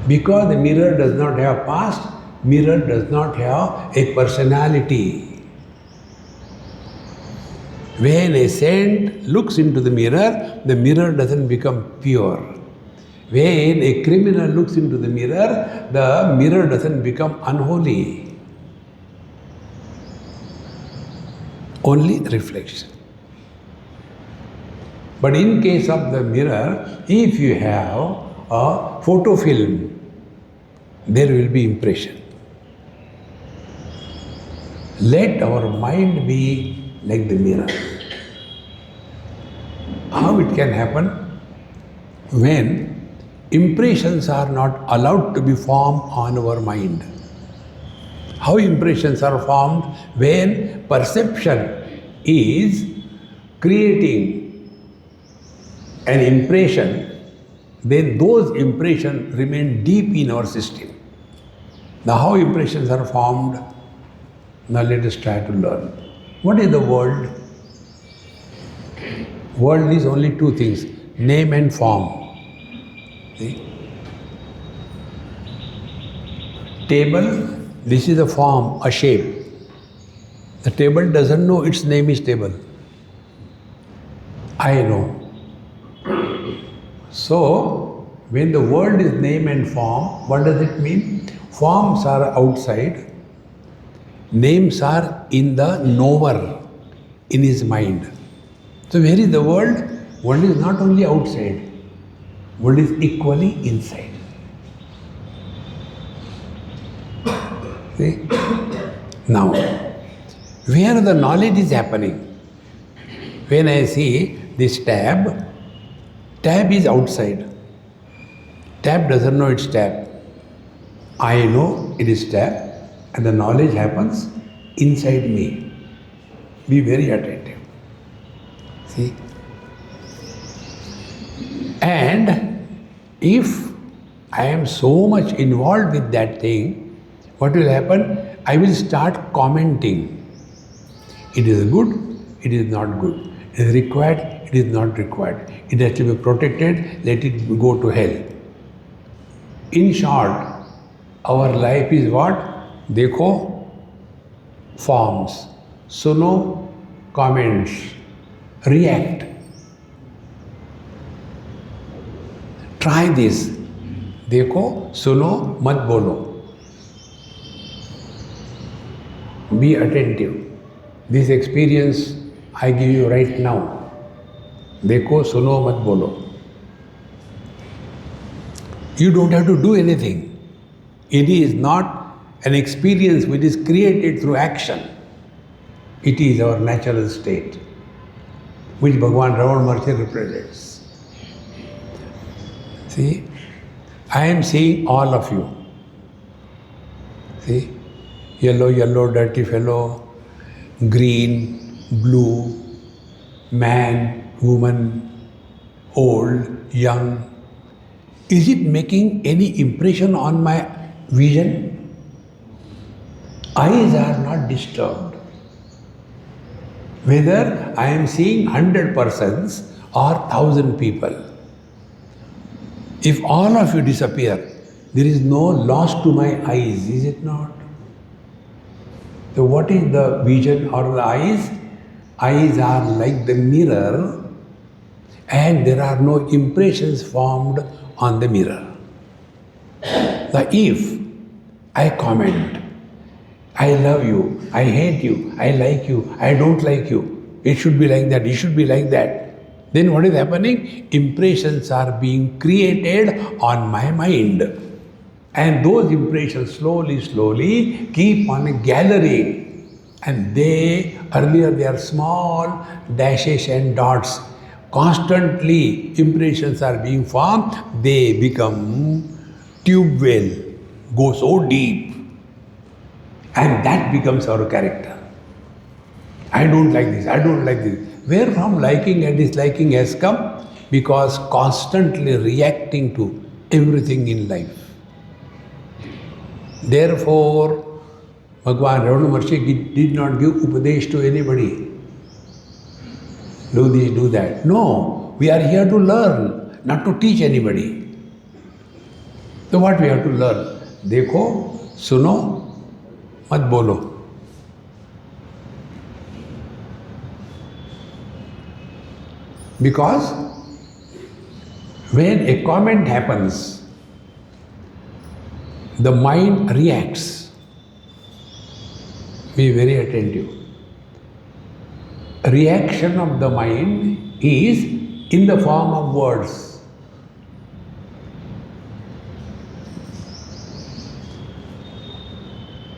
Because the mirror does not have past, mirror does not have a personality. When a saint looks into the mirror doesn't become pure. When a criminal looks into the mirror doesn't become unholy. Only reflection. But in case of the mirror, if you have a photo film, there will be impression. Let our mind be like the mirror. How it can happen? When impressions are not allowed to be formed on our mind. How impressions are formed? When perception is creating an impression, then those impressions remain deep in our system. Now how impressions are formed? Now let us try to learn. What is the world? World is only two things, name and form. See? Table, this is a form, a shape. The table doesn't know its name is table. I know. So, when the world is name and form, what does it mean? Forms are outside, names are in the knower, in his mind. So where is the world? World is not only outside, world is equally inside. See? Now, where the knowledge is happening? When I see this tab is outside. Tab doesn't know it's tab. I know it is tab, and the knowledge happens inside me. Be very attentive. See? And if I am so much involved with that thing, what will happen? I will start commenting. It is good, it is not good. It is required, it is not required. It has to be protected, let it go to hell. In short, our life is what? Dekho, forms. Suno, comments. React. Try this. Dekho, suno, mat bolo. Be attentive. This experience I give you right now. Dekho, suno, mat bolo. You don't have to do anything. It is not an experience which is created through action. It is our natural state, which Bhagavan Ramana represents. See, I am seeing all of you. See, yellow, dirty fellow, green, blue, man, woman, old, young, is it making any impression on my vision? Eyes are not disturbed. Whether I am seeing 100 persons or 1,000 people, if all of you disappear, there is no loss to my eyes, is it not? So what is the vision or the eyes? Eyes are like the mirror, and there are no impressions formed on the mirror. Now if I comment, I love you, I hate you, I like you, I don't like you, it should be like that, it should be like that, then what is happening? Impressions are being created on my mind. And those impressions slowly keep on gathering. And earlier they are small dashes and dots. Constantly impressions are being formed, they become tube well, go so deep. And that becomes our character. I don't like this, I don't like this. Where from liking and disliking has come? Because constantly reacting to everything in life. Therefore, Bhagavan Ramana Maharshi did not give Upadesh to anybody. Do this, do that. No, we are here to learn, not to teach anybody. So what we have to learn? Dekho, suno, mat bolo. Because when a comment happens, the mind reacts. Be very attentive. Reaction of the mind is in the form of words.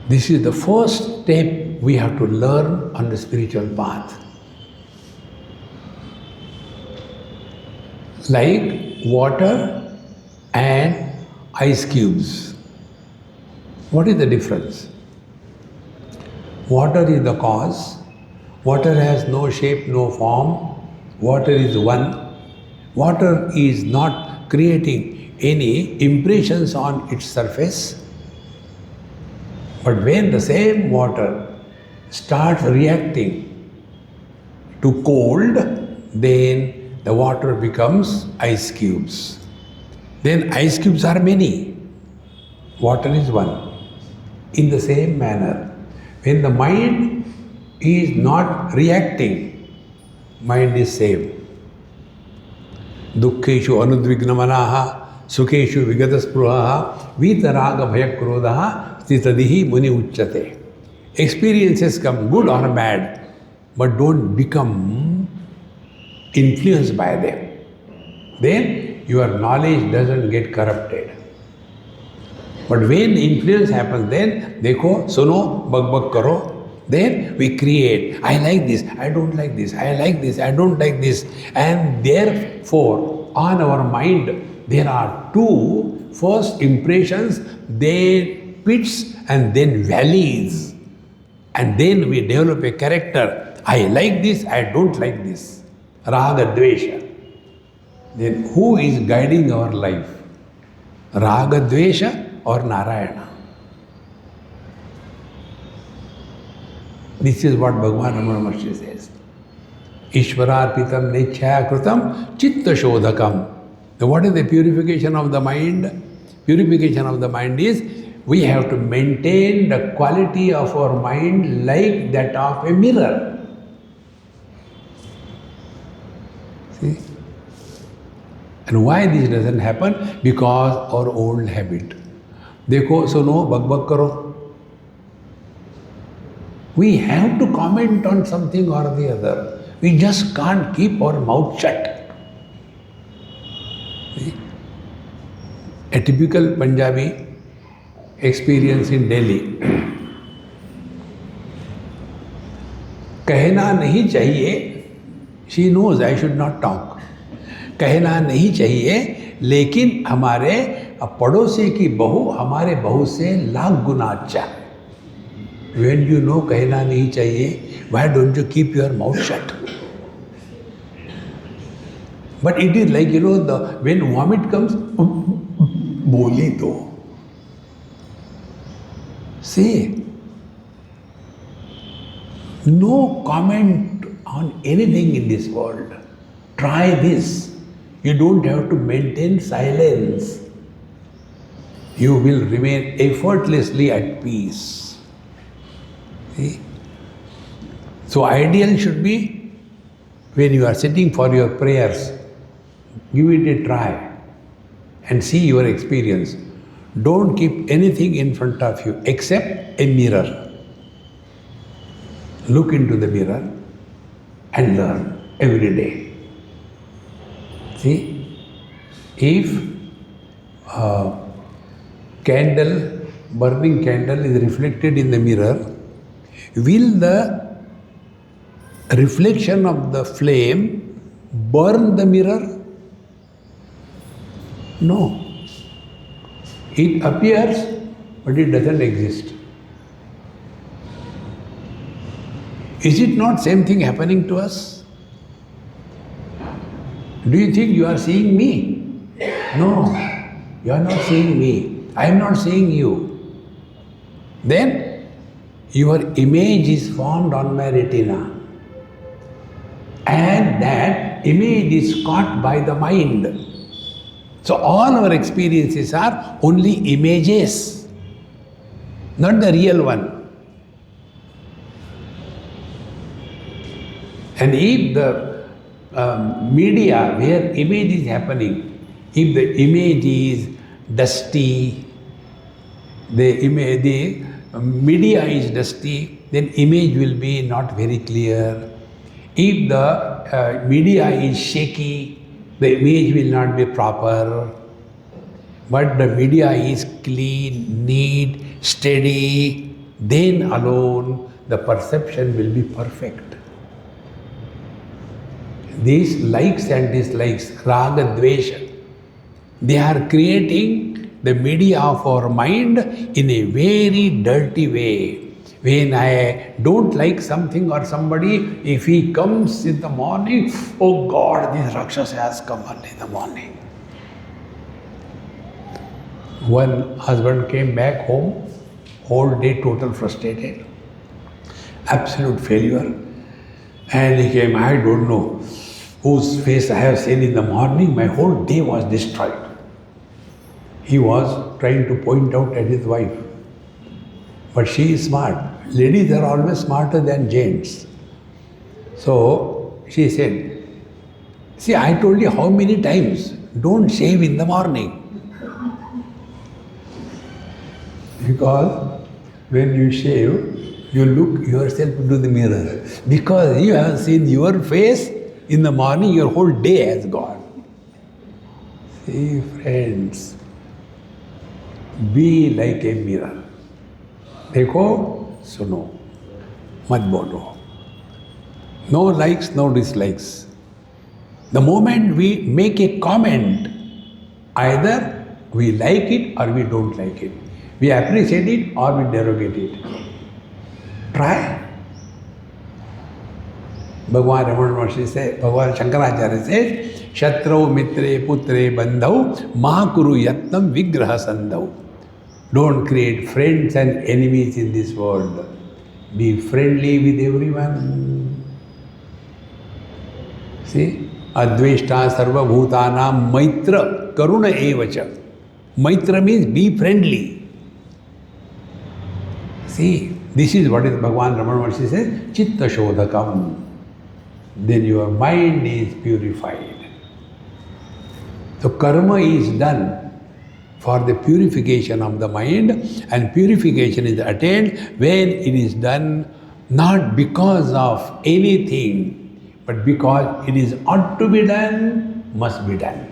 This is the first step we have to learn on the spiritual path. Like water and ice cubes. What is the difference? Water is the cause. Water has no shape, no form. Water is one. Water is not creating any impressions on its surface. But when the same water starts reacting to cold, then the water becomes ice cubes. Then ice cubes are many. Water is one. In the same manner, when the mind is not reacting, mind is same. Dukkheshu anudvignamanaha, sukheshu vigataspruhaha, vitaraga bhayakrodaha, stitadihi muni uchyate. Experiences come good or bad, but don't become influenced by them. Then your knowledge doesn't get corrupted. But when influence happens, then dekho, suno, bag karo, then we create. I like this, I don't like this, I like this, I don't like this. And therefore, on our mind, there are two first impressions, then pits and then valleys. And then we develop a character. I like this, I don't like this. Raga Dvesha. Then who is guiding our life? Raga Dvesha or Narayana? This is what Bhagavan Ramana Maharshi says. Ishwararpitam nechaya krutam chitta shodhakam. What is the purification of the mind? Purification of the mind is we have to maintain the quality of our mind like that of a mirror. See? And why this doesn't happen? Because our old habit. Dekho, suno, bag karo. We have to comment on something or the other. We just can't keep our mouth shut. See? A typical Punjabi experience in Delhi. कहना नहीं चाहिए, she knows I should not talk. कहना नहीं चाहिए, लेकिन हमारे पड़ोसी की बहू हमारे बहू से लाख गुना अच्छा है. When you know कहना नहीं चाहिए, why don't you keep your mouth shut? But it is like, when vomit comes, boli to. See, no comment on anything in this world. Try this. You don't have to maintain silence. You will remain effortlessly at peace. See? So ideal should be, when you are sitting for your prayers, give it a try and see your experience. Don't keep anything in front of you except a mirror. Look into the mirror and learn every day. See, if burning candle is reflected in the mirror, will the reflection of the flame burn the mirror? No. It appears, but it doesn't exist. Is it not same thing happening to us? Do you think you are seeing me? No, you are not seeing me. I am not seeing you. Then your image is formed on my retina. And that image is caught by the mind. So all our experiences are only images, not the real one. And if the media where image is happening, if the image is dusty, the media is dusty, then image will be not very clear. If the media is shaky, the image will not be proper. But the media is clean, neat, steady, then alone the perception will be perfect. These likes and dislikes, raga, dvesha, they are creating the media of our mind in a very dirty way. When I don't like something or somebody, if he comes in the morning, oh God, this Rakshasa has come early in the morning. One husband came back home, whole day total frustrated, absolute failure. And he came, I don't know whose face I have seen in the morning, my whole day was destroyed. He was trying to point out at his wife. But she is smart. Ladies are always smarter than gents. So she said, see, I told you how many times, don't shave in the morning. Because when you shave, you look yourself into the mirror. Because you have seen your face in the morning, your whole day has gone. See, friends, be like a mirror. देखो सुनो मत बोलो. No likes, no dislikes. The moment we make a comment, either we like it or we don't like it. We appreciate it or we derogate it. Try. Bhagwan Ramana Maharshi says, Bhagwan Shankaracharya says, Shatrau mitre putre bandhau mahakuru yatnam vigraha sandhau. Don't create friends and enemies in this world. Be friendly with everyone. See? Adveshta sarva bhutanam maitra karuna evacha. Maitra means be friendly. See? This is what is Bhagwan Ramana Maharshi says, Chitta Shodhakam. Then your mind is purified. So karma is done for the purification of the mind, and purification is attained when it is done not because of anything, but because it is ought to be done, must be done.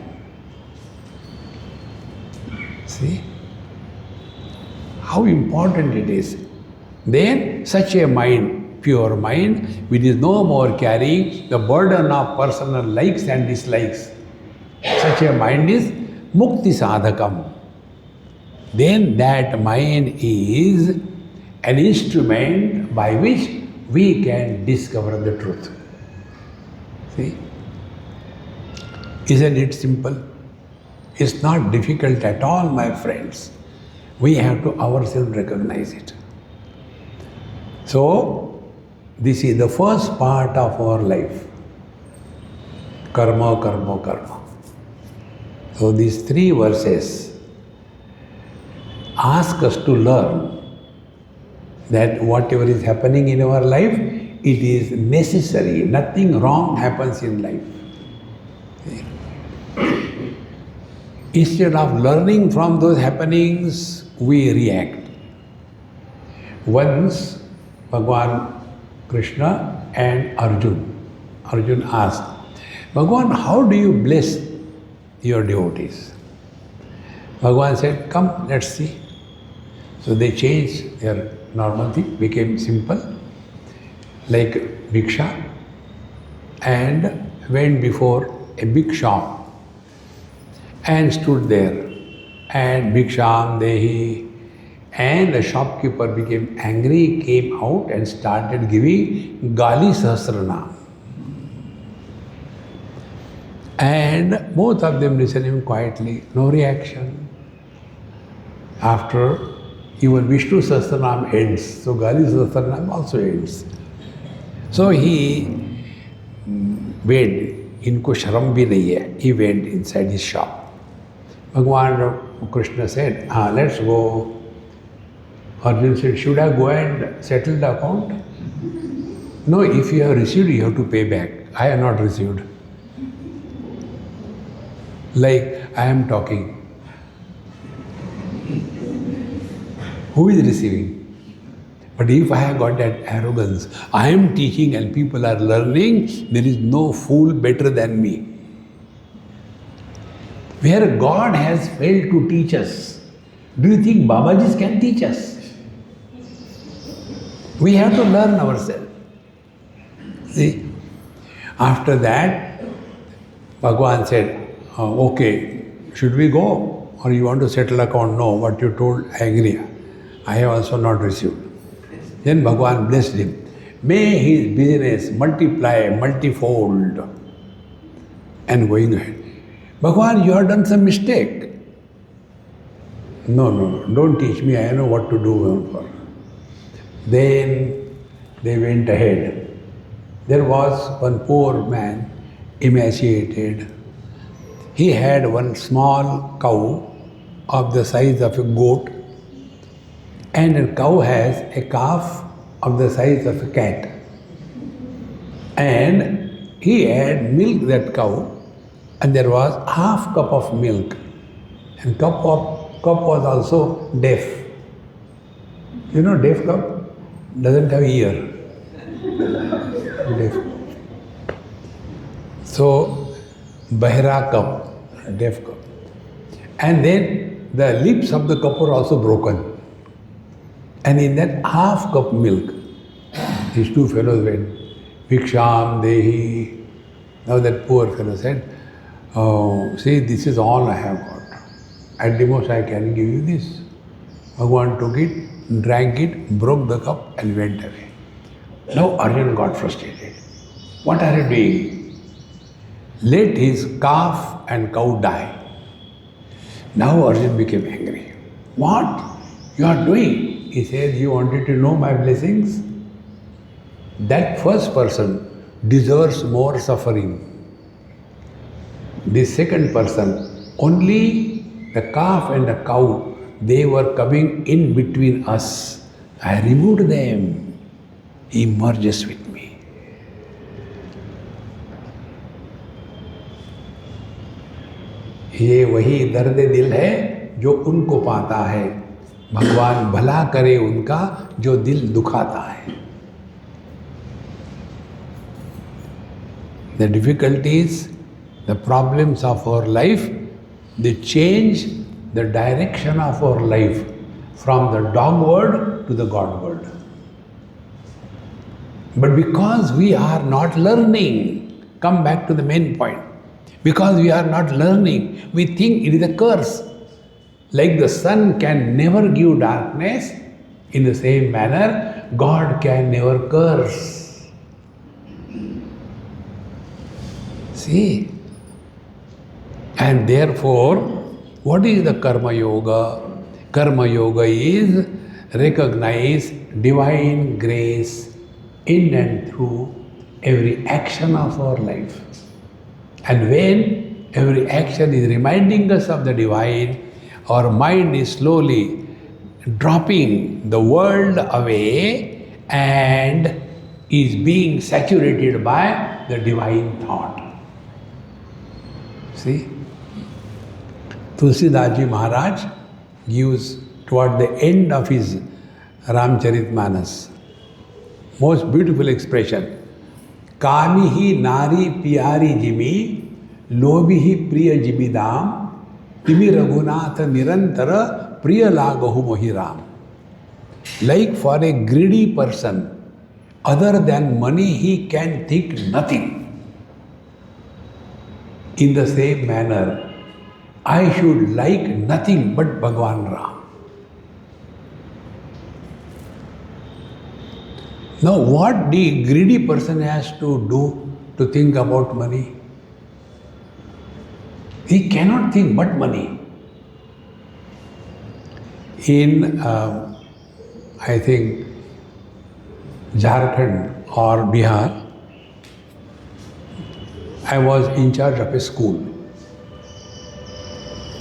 See? How important it is. Then such a mind, pure mind, which is no more carrying the burden of personal likes and dislikes. Such a mind is mukti sadhakam. Then that mind is an instrument by which we can discover the truth. See? Isn't it simple? It's not difficult at all, my friends. We have to ourselves recognize it. So, this is the first part of our life. Karma, karma, karma. So these 3 verses ask us to learn that whatever is happening in our life, it is necessary. Nothing wrong happens in life. Instead of learning from those happenings, we react. Once, Bhagavan Krishna and Arjun asked, Bhagavan, how do you bless your devotees? Bhagavan said, come, let's see. So they changed their normal thing, became simple, like Bhiksha, and went before a big shop and stood there, and Bhiksham Dehi, and the shopkeeper became angry, came out and started giving Gali Sahasranam. And both of them listening quietly, no reaction. After, even Vishnu Sahasranam ends, so Gali Sahasranam also ends. So he went, inko sharam bhi nahi hai, he went inside his shop. Bhagavan Krishna said, let's go. Arjun said, should I go and settle the account? No, if you have received, you have to pay back. I have not received. Like I am talking. Who is receiving? But if I have got that arrogance, I am teaching and people are learning, there is no fool better than me. Where God has failed to teach us, do you think Babajis can teach us? We have to learn ourselves. See? After that, Bhagavan said, okay, should we go? Or you want to settle account? No, what you told, I agree. I have also not received. Then Bhagavan blessed him. May his business multiply multifold. And going ahead. Bhagavan, you have done some mistake. No, don't teach me, I know what to do. Then they went ahead. There was one poor man, emaciated. He had one small cow of the size of a goat, and a cow has a calf of the size of a cat. And he had milked that cow, and there was half cup of milk, and cup was also deaf. You know deaf cup? Doesn't have ear. Deaf. So, Bahira cup, deaf cup. And then the lips of the cup were also broken. And in that half cup milk, these 2 fellows went, Bhiksham Dehi. Now that poor fellow said, oh, see, this is all I have got. At the most I can give you this. Bhagavan took it, drank it, broke the cup and went away. Now Arjun got frustrated. What are you doing? Let his calf and cow die. Now Arjun became angry. What you are doing? He said, you wanted to know my blessings? That first person deserves more suffering. The second person, only the calf and the cow, they were coming in between us. I removed them. He merges with me. ये वही दर्द दिल है जो उनको पाता है, भगवान भला करे उनका जो दिल दुखाता है. The difficulties, the problems of our life, they change the direction of our life from the dogward to the Godward. But because we are not learning, come back to the main point. Because we are not learning, we think it is a curse. Like the sun can never give darkness, in the same manner, God can never curse. See, And therefore, what is the Karma Yoga? Karma Yoga is recognize divine grace in and through every action of our life. And when every action is reminding us of the divine, our mind is slowly dropping the world away and is being saturated by the divine thought. See? Tulsidas Maharaj gives toward the end of his Ramcharitmanas most beautiful expression. Kami hi nari piyari jimi, lobi hi priya jimidam, timi raghunatha nirantara priya lagahu mohiram. Like for a greedy person, other than money he can think nothing. In the same manner, I should like nothing but Bhagwan Ram. Now, what the greedy person has to do to think about money? He cannot think but money. In, I think, Jharkhand or Bihar, I was in charge of a school.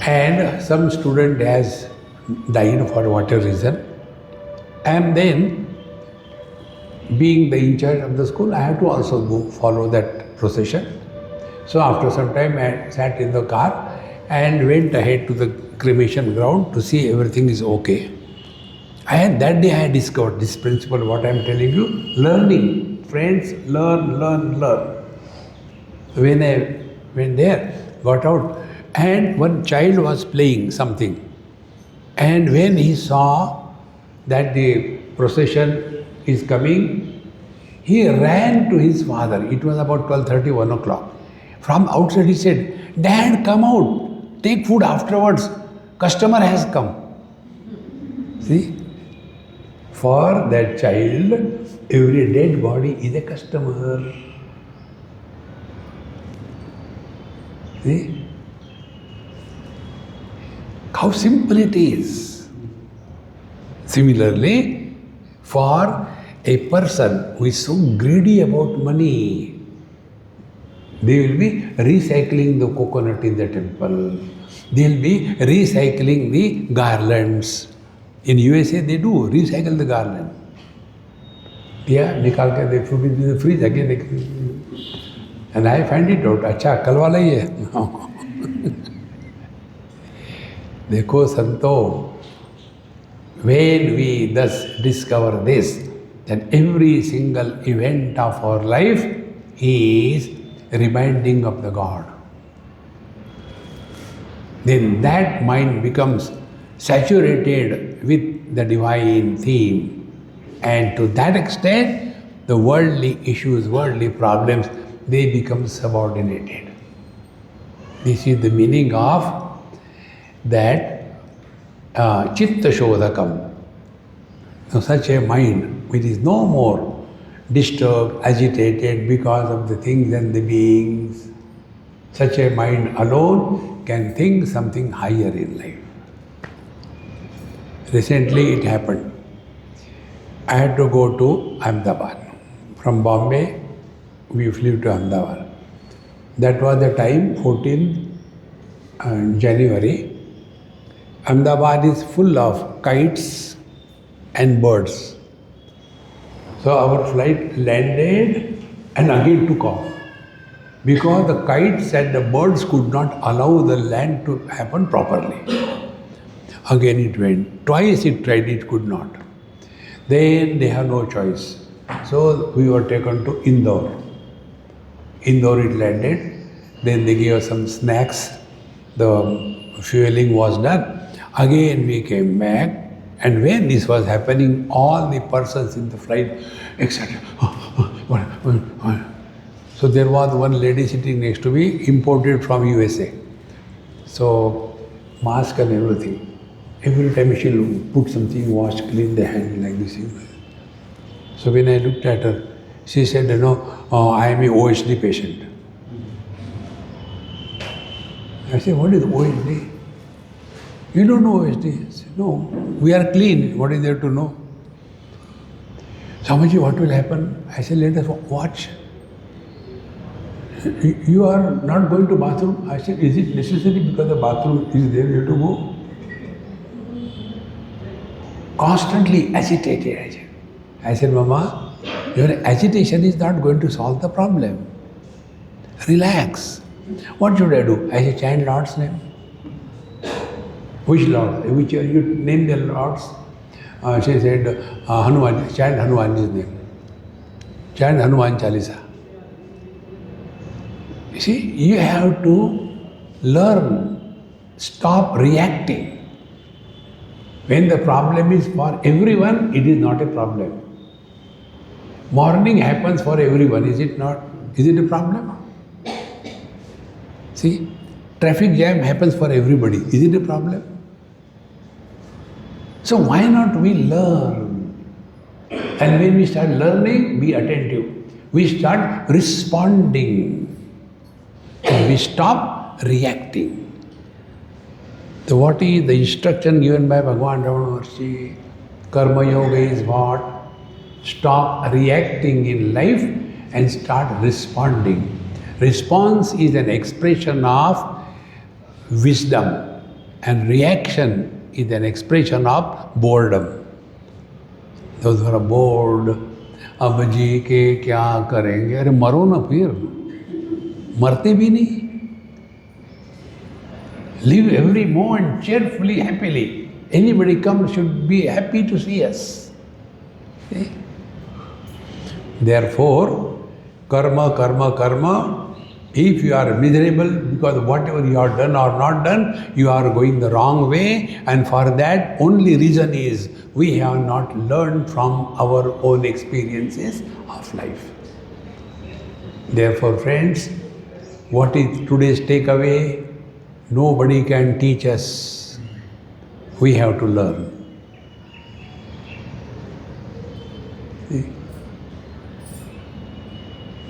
And some student has died for whatever reason. And then, being the in charge of the school, I had to also go follow that procession. So after some time, I sat in the car and went ahead to the cremation ground to see everything is okay. And that day I discovered this principle, what I am telling you, learning. Friends, learn, learn, learn. When I went there, got out, and one child was playing something. And when he saw that the procession is coming, he ran to his father. It was about 12:30, 1 o'clock. From outside he said, Dad, come out, take food afterwards. Customer has come. See? For that child, every dead body is a customer. See? How simple it is. Similarly, for a person who is so greedy about money, they will be recycling the coconut in the temple. They will be recycling the garlands. In USA, they do recycle the garland. Yeah, nikal ke they put it in the fridge again. And I find it out. Acha, kal wala hi hai. Dekho santo, when we thus discover this, that every single event of our life is reminding of the God, then that mind becomes saturated with the divine theme. And to that extent, the worldly issues, worldly problems, they become subordinated. This is the meaning of that chitta shodhakam. Now, such a mind which is no more disturbed, agitated because of the things and the beings, such a mind alone can think something higher in life. Recently it happened. I had to go to Ahmedabad. From Bombay, we flew to Ahmedabad. That was the time, 14th January. Ahmedabad is full of kites and birds. So our flight landed and again took off. Because the kites and the birds could not allow the land to happen properly. Again it went. Twice it tried, it could not. Then they have no choice. So we were taken to Indore. Indore it landed. Then they gave us some snacks. The fueling was done. Again we came back. And when this was happening, all the persons in the flight, etc. So there was one lady sitting next to me, imported from USA. So mask and everything. Every time she'll put something, wash, clean the hand like this. So when I looked at her, she said, I am a OHD patient. I say, what is OSD? You don't know OSD? I say, no, we are clean. What is there to know? Swamiji, what will happen? I say, let us watch. You are not going to bathroom? I said, is it necessary because the bathroom is there, you have to go? Constantly agitated. I said, Mama, your agitation is not going to solve the problem. Relax. What should I do? I said, chant Lord's name. Which Lord? Which you name the Lords? She said, Hanuman, chant Hanuman's name. Chant Hanuman Chalisa. You see, you have to learn, stop reacting. When the problem is for everyone, it is not a problem. Morning happens for everyone, is it not? Is it a problem? See, traffic jam happens for everybody, is it a problem? So why not we learn? And when we start learning, be attentive. We start responding. And we stop reacting. So what is the instruction given by Bhagavan Ramana Maharshi? Karma Yoga is what? Stop reacting in life and start responding. Response is an expression of wisdom, and reaction is an expression of boredom. Those who are bored, अब जी के क्या करेंगे? अरे मरो ना फिर, मरते भी नहीं. Live every moment cheerfully, happily. Anybody comes should be happy to see us. See? Therefore, karma, karma, karma. If you are miserable because whatever you have done or not done, you are going the wrong way, and for that only reason is we have not learned from our own experiences of life. Therefore, friends, what is today's takeaway? Nobody can teach us. We have to learn. See?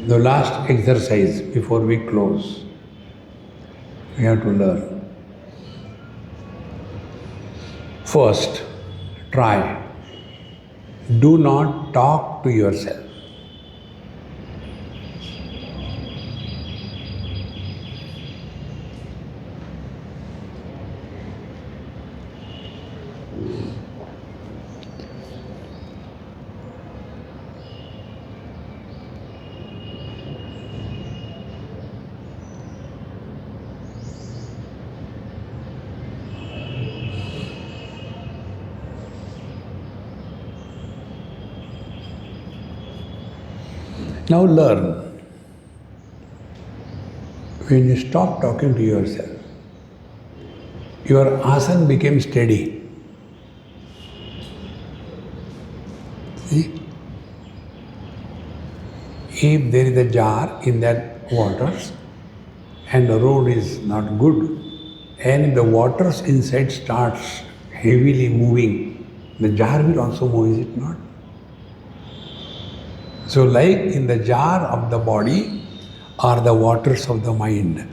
The last exercise before we close, we have to learn. First, try. Do not talk to yourself. Now learn. When you stop talking to yourself, your asana becomes steady. See? If there is a jar in that waters and the road is not good, and the waters inside starts heavily moving, the jar will also move, is it not? So like in the jar of the body are the waters of the mind.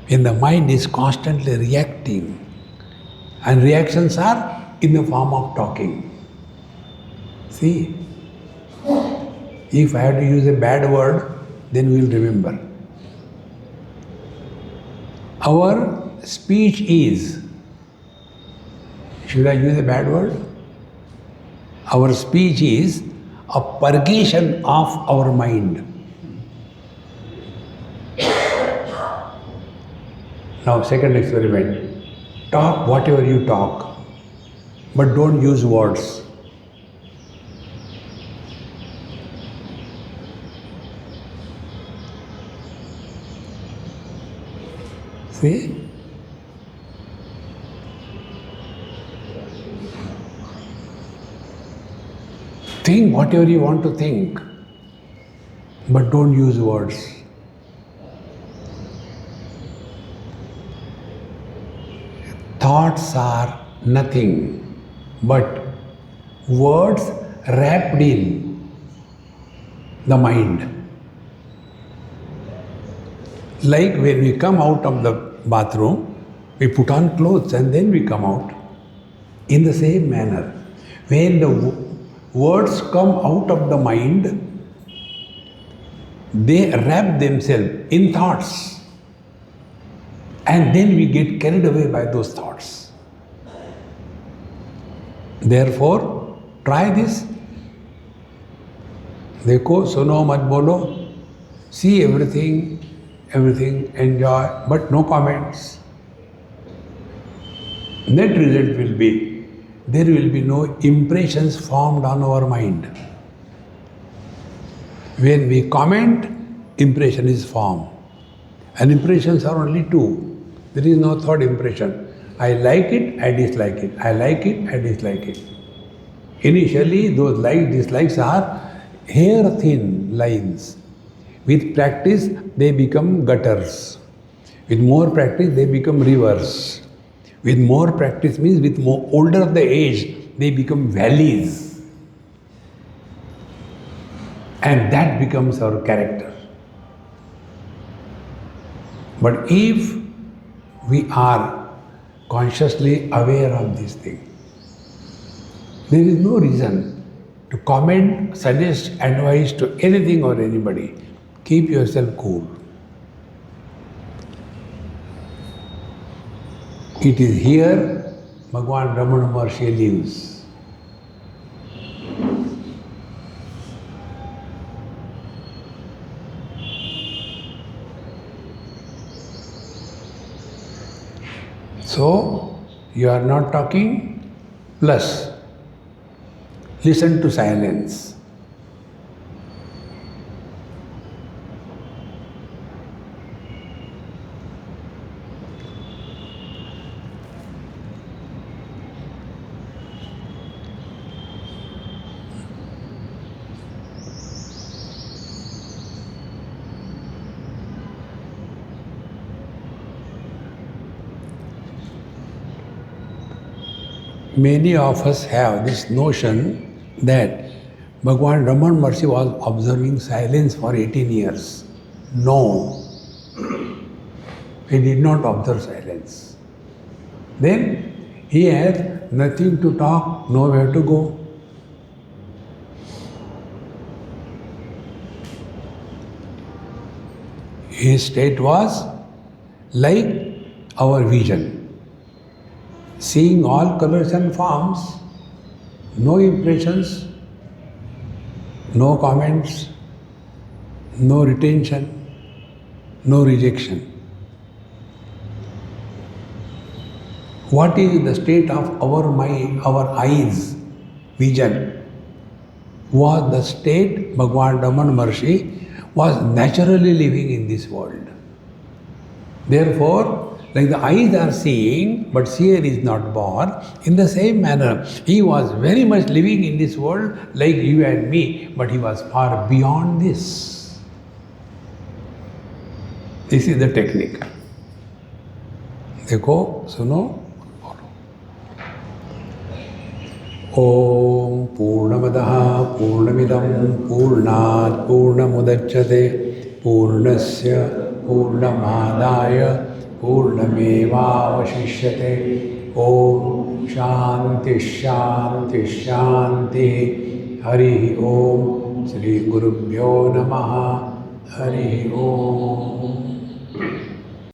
And the mind is constantly reacting. And reactions are in the form of talking. See, if I have to use a bad word, then we will remember. Our speech is, should I use a bad word? Our speech is a purgation of our mind. Now, second experiment. Talk whatever you talk, but don't use words. See? Think whatever you want to think, but don't use words. Thoughts are nothing but words wrapped in the mind. Like when we come out of the bathroom, we put on clothes and then we come out. In the same manner, when the words come out of the mind, they wrap themselves in thoughts. And then we get carried away by those thoughts. Therefore, try this. Dekho, suno, mat bolo. See everything, enjoy, but no comments. Net result will be, there will be no impressions formed on our mind. When we comment, impression is formed. And impressions are only two. There is no third impression. I like it, I dislike it. I like it, I dislike it. Initially, those likes, dislikes are hair-thin lines. With practice, they become gutters. With more practice, they become rivers. With more practice means with more older the age, they become valleys. And that becomes our character. But if we are consciously aware of this thing, there is no reason to comment, suggest, advise to anything or anybody. Keep yourself cool. It is here Bhagavan Ramana Maharshi lives. So, you are not talking, plus listen to silence. Many of us have this notion that Bhagavan Ramana Maharshi was observing silence for 18 years. No, he did not observe silence. Then he had nothing to talk, nowhere to go. His state was like our vision. Seeing all colors and forms, no impressions, no comments, no retention, no rejection. What is the state of our mind, our eyes, vision? Was the state Bhagavan Ramana Maharshi was naturally living in this world. Therefore, like the eyes are seeing, but seer is not born, in the same manner, he was very much living in this world like you and me, but he was far beyond this. This is the technique. Dekho, suno, follow. Om Purnamadaha Purnamidam Purnat Purnamudachyate Purnasya Purnamadaya Purnamevavashishyate. Om Shanti Shanti Shanti. Hari Om. Shri Gurubhyo Namaha. Hari Om.